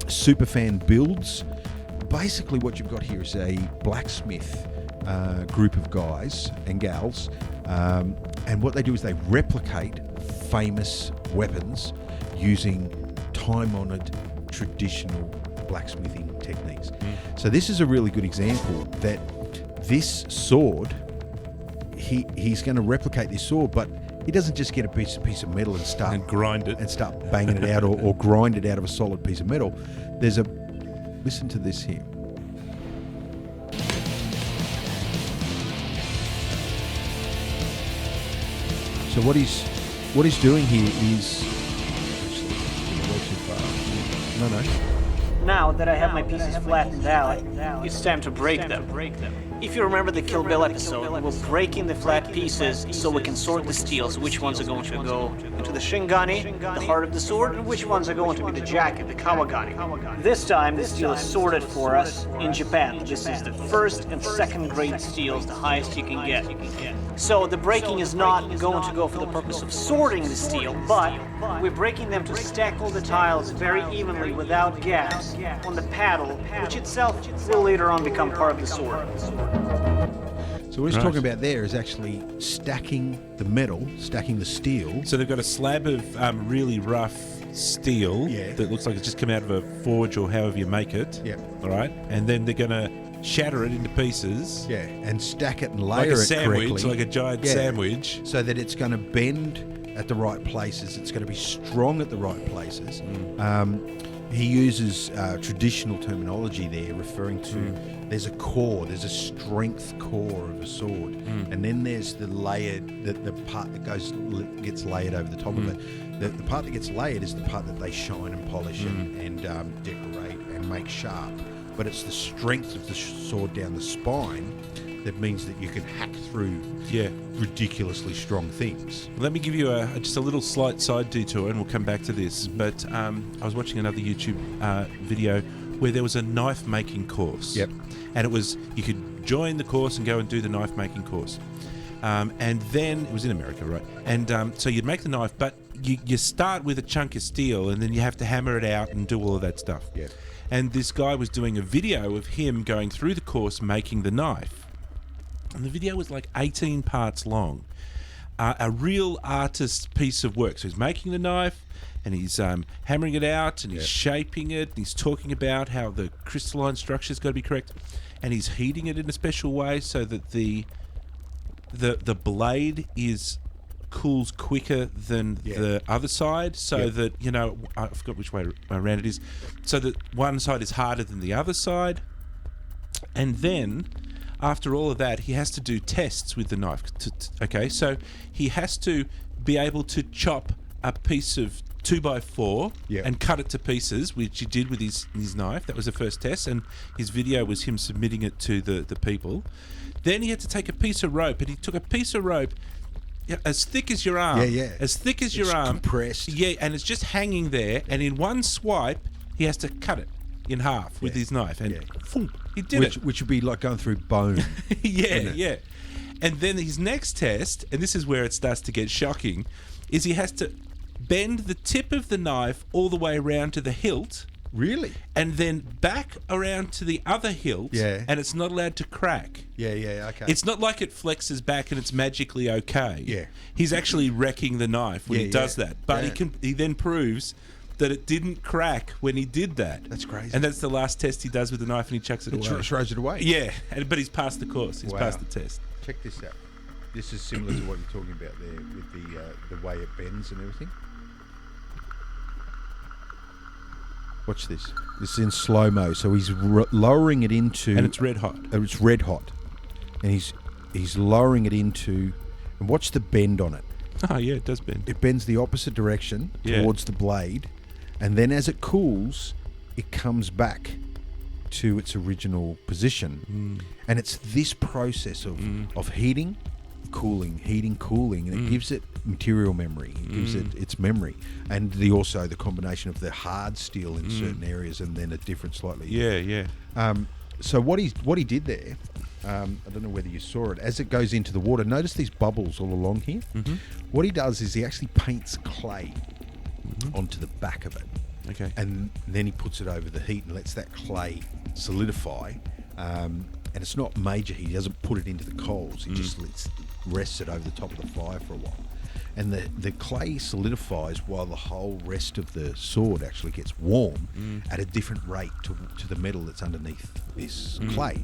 [SPEAKER 1] Superfan Builds. Basically, what you've got here is a blacksmith group of guys and gals, and what they do is they replicate famous weapons using time-honoured traditional blacksmithing techniques. So this is a really good example that this sword, he's going to replicate this sword, but he doesn't just get a piece of metal and start
[SPEAKER 2] And grind it.
[SPEAKER 1] and start banging it out or grind it out of a solid piece of metal. Listen to this here. So what he's doing here is
[SPEAKER 3] Now that I have my pieces flattened out, it's time to break them. If you remember the Kill Bill episode, we're breaking the flat pieces so we can sort the steels, which ones are going to go into the Shingani, the heart of the sword, and which ones are going to be the jacket, the Kawagani. This time, the steel is sorted for us in Japan. This is the first and second grade steels, the highest you can get. So the breaking is not going to go for the purpose of sorting the steel, but we're breaking them to stack all the tiles very evenly without gaps on the paddle, which itself will later on become part of the sword.
[SPEAKER 1] So what he's talking about there is actually stacking the metal, stacking the steel.
[SPEAKER 2] So they've got a slab of really rough steel that looks like it's just come out of a forge or however you make it.
[SPEAKER 1] Yeah.
[SPEAKER 2] All right. And then they're going to shatter it into pieces.
[SPEAKER 1] Yeah, and stack it and
[SPEAKER 2] Like
[SPEAKER 1] layer
[SPEAKER 2] a
[SPEAKER 1] it
[SPEAKER 2] sandwich,
[SPEAKER 1] correctly.
[SPEAKER 2] like a giant sandwich.
[SPEAKER 1] So that it's going to bend at the right places. It's going to be strong at the right places. He uses traditional terminology there, referring to there's a core, there's a strength core of a sword, and then there's the layered, the part that gets layered over the top of it. The part that gets layered is the part that they shine and polish and decorate and make sharp. But it's the strength of the sword down the spine that means that you can hack through ridiculously strong things.
[SPEAKER 2] Let me give you just a little slight side detour, and we'll come back to this. But I was watching another YouTube video where there was a knife making course.
[SPEAKER 1] Yep.
[SPEAKER 2] And it was, you could join the course and go and do the knife making course. And then it was in America, right? And so you'd make the knife, but you start with a chunk of steel, and then you have to hammer it out and do all of that stuff.
[SPEAKER 1] Yeah.
[SPEAKER 2] And this guy was doing a video of him going through the course making the knife, and the video was like 18 parts long. A real artist's piece of work. So he's making the knife, and he's hammering it out, and he's shaping it, and he's talking about how the crystalline structure's got to be correct, and he's heating it in a special way so that the blade cools quicker than the other side, so that, you know, I forgot which way around it is, so that one side is harder than the other side. And then after all of that, he has to do tests with the knife. Okay, so he has to be able to chop a piece of 2x4 and cut it to pieces, which he did with his knife. That was the first test, and his video was him submitting it to the people. Then he had to take a piece of rope, and he took a piece of rope as thick as your arm. As thick as your arm.
[SPEAKER 1] Compressed.
[SPEAKER 2] Yeah, and it's just hanging there, and in one swipe, he has to cut it in half with his knife. And he did it.
[SPEAKER 1] Which would be like going through bone.
[SPEAKER 2] Yeah. And then his next test, and this is where it starts to get shocking, is he has to bend the tip of the knife all the way around to the hilt.
[SPEAKER 1] Really?
[SPEAKER 2] And then back around to the other hilt.
[SPEAKER 1] Yeah.
[SPEAKER 2] And it's not allowed to crack.
[SPEAKER 1] Okay.
[SPEAKER 2] It's not like it flexes back and it's magically okay.
[SPEAKER 1] Yeah.
[SPEAKER 2] He's actually wrecking the knife when he does that. But he then proves that it didn't crack when he did that.
[SPEAKER 1] That's crazy.
[SPEAKER 2] And that's the last test he does with the knife, and he chucks it away.
[SPEAKER 1] Throws it away?
[SPEAKER 2] Yeah. But he's passed the course. He's passed the test.
[SPEAKER 1] Check this out. This is similar to what you're talking about there with the way it bends and everything. Watch this. This is in slow-mo. So he's lowering it into...
[SPEAKER 2] And it's red hot.
[SPEAKER 1] It's red hot. And he's lowering it into... And watch the bend on it.
[SPEAKER 2] Oh, yeah, it does bend.
[SPEAKER 1] It bends the opposite direction towards the blade. And then as it cools, it comes back to its original position. And it's this process of heating, cooling, and it gives it material memory. It gives it its memory, and also the combination of the hard steel in certain areas, and then a different slightly. So what he did there, I don't know whether you saw it, as it goes into the water. Notice these bubbles all along here. What he does is he actually paints clay onto the back of it.
[SPEAKER 2] Okay.
[SPEAKER 1] And then he puts it over the heat and lets that clay solidify. And it's not major heat. He doesn't put it into the coals. He just rests it over the top of the fire for a while. And the clay solidifies while the whole rest of the sword actually gets warm at a different rate to the metal that's underneath this clay.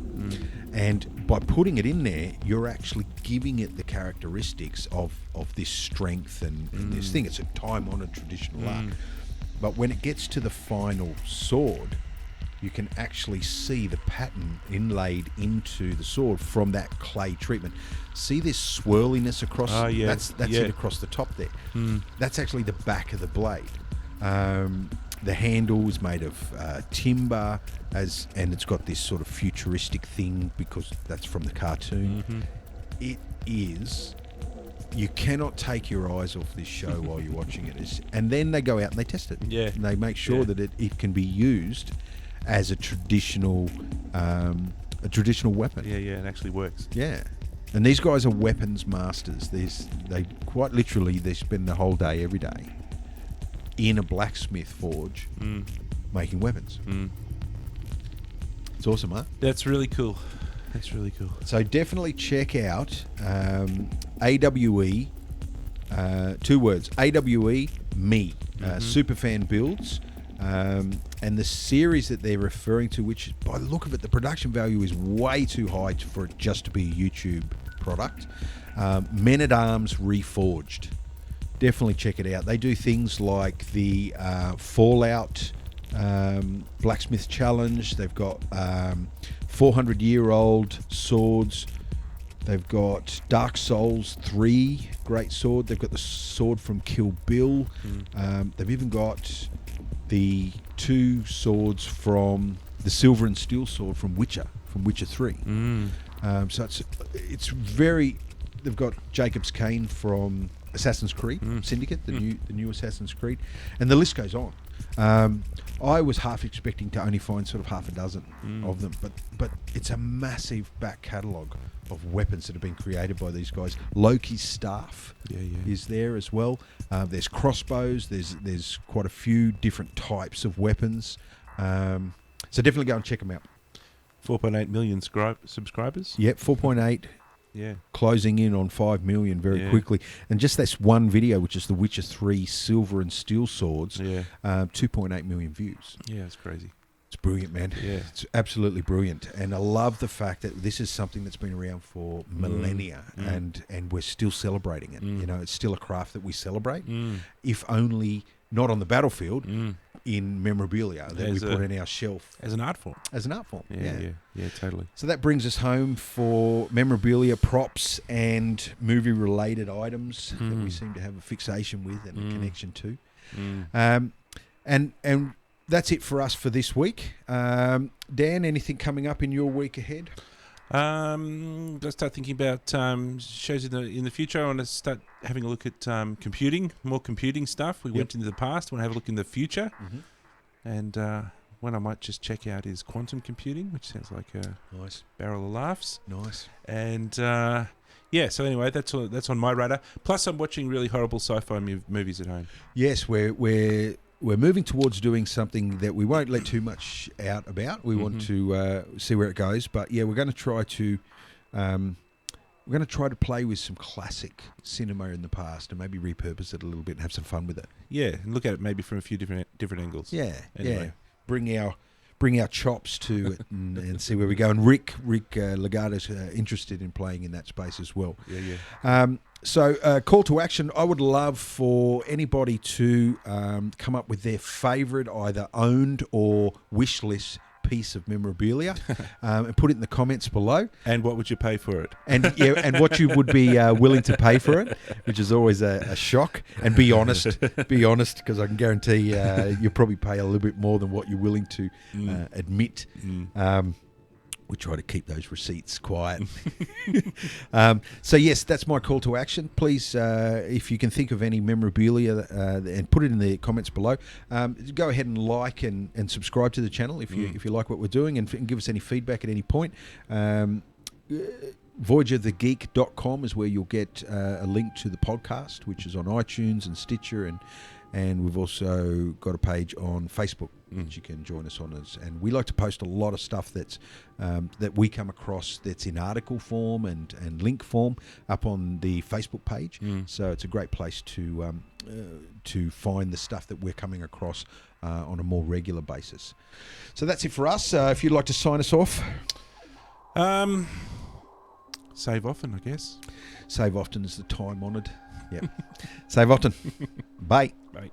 [SPEAKER 1] And by putting it in there, you're actually giving it the characteristics of this strength and this thing. It's a time-honoured traditional art. But when it gets to the final sword, you can actually see the pattern inlaid into the sword from that clay treatment. See this swirliness across? That's it across the top there. That's actually the back of the blade. The handle is made of timber, and it's got this sort of futuristic thing because that's from the cartoon. It is... You cannot take your eyes off this show while you're watching it. And then they go out and they test it.
[SPEAKER 2] Yeah.
[SPEAKER 1] And they make sure that it can be used as a traditional weapon.
[SPEAKER 2] Yeah, it actually works.
[SPEAKER 1] Yeah. And these guys are weapons masters. They quite literally, they spend the whole day, every day, in a blacksmith forge making weapons. It's awesome, huh?
[SPEAKER 2] That's really cool. That's really cool.
[SPEAKER 1] So definitely check out AWE, 2 words, AWE Me, Superfan Builds, and the series that they're referring to, which by the look of it, the production value is way too high for it just to be a YouTube product. Men at Arms Reforged. Definitely check it out. They do things like the Fallout Blacksmith Challenge. They've got 400-year-old swords. They've got Dark Souls 3, great sword. They've got the sword from Kill Bill. They've even got the 2 swords from the Silver and Steel sword from Witcher 3. So it's very... They've got Jacob's Cane from Assassin's Creed Syndicate, the new Assassin's Creed, and the list goes on. I was half expecting to only find sort of half a dozen of them, but it's a massive back catalogue of weapons that have been created by these guys. Loki's staff is there as well. There's crossbows. There's quite a few different types of weapons. So definitely go and check them out.
[SPEAKER 2] 4.8 million subscribers.
[SPEAKER 1] Yep, 4.8.
[SPEAKER 2] Yeah.
[SPEAKER 1] Closing in on 5 million very quickly. And just this one video, which is The Witcher 3 Silver and Steel Swords, 2.8 million views.
[SPEAKER 2] Yeah, it's crazy.
[SPEAKER 1] It's brilliant, man.
[SPEAKER 2] Yeah.
[SPEAKER 1] It's absolutely brilliant. And I love the fact that this is something that's been around for millennia and we're still celebrating it. You know, it's still a craft that we celebrate, if only not on the battlefield, in memorabilia that we put in our shelf.
[SPEAKER 2] As an art form.
[SPEAKER 1] As an art form,
[SPEAKER 2] Yeah, totally.
[SPEAKER 1] So that brings us home for memorabilia, props, and movie-related items that we seem to have a fixation with and a connection to. And that's it for us for this week. Dan, anything coming up in your week ahead?
[SPEAKER 2] Let's start thinking about shows in the future. I want to start having a look at more computing stuff. We went into the past. I want to have a look in the future. And one I might just check out is quantum computing, which sounds like a
[SPEAKER 1] nice
[SPEAKER 2] barrel of laughs.
[SPEAKER 1] Nice.
[SPEAKER 2] And so anyway, that's on my radar. Plus, I'm watching really horrible sci-fi movies at home.
[SPEAKER 1] Yes, we're moving towards doing something that we won't let too much out about. We want to see where it goes, but yeah, we're going to try to play with some classic cinema in the past and maybe repurpose it a little bit and have some fun with it.
[SPEAKER 2] Yeah, and look at it maybe from a few different angles.
[SPEAKER 1] Yeah,
[SPEAKER 2] anyway.
[SPEAKER 1] Bring our chops to it and see where we go. And Rick Legato's interested in playing in that space as well. So call to action. I would love for anybody to come up with their favourite either owned or wish list piece of memorabilia and put it in the comments below.
[SPEAKER 2] And what would you pay for it?
[SPEAKER 1] And and what you would be willing to pay for it, which is always a shock. And be honest, because I can guarantee you'll probably pay a little bit more than what you're willing to admit. We try to keep those receipts quiet. So yes, that's my call to action. Please, if you can think of any memorabilia and put it in the comments below. Go ahead and like and subscribe to the channel if you like what we're doing, and give us any feedback at any point. VoyageOfTheGeek.com is where you'll get a link to the podcast, which is on iTunes and Stitcher, and we've also got a page on Facebook which you can join us on. And we like to post a lot of stuff that's that we come across that's in article form and link form up on the Facebook page. So it's a great place to find the stuff that we're coming across on a more regular basis. So that's it for us. If you'd like to sign us off.
[SPEAKER 2] Save often, I guess.
[SPEAKER 1] Save often is the time-honoured. Yep. Save often. Bye.
[SPEAKER 2] Bye.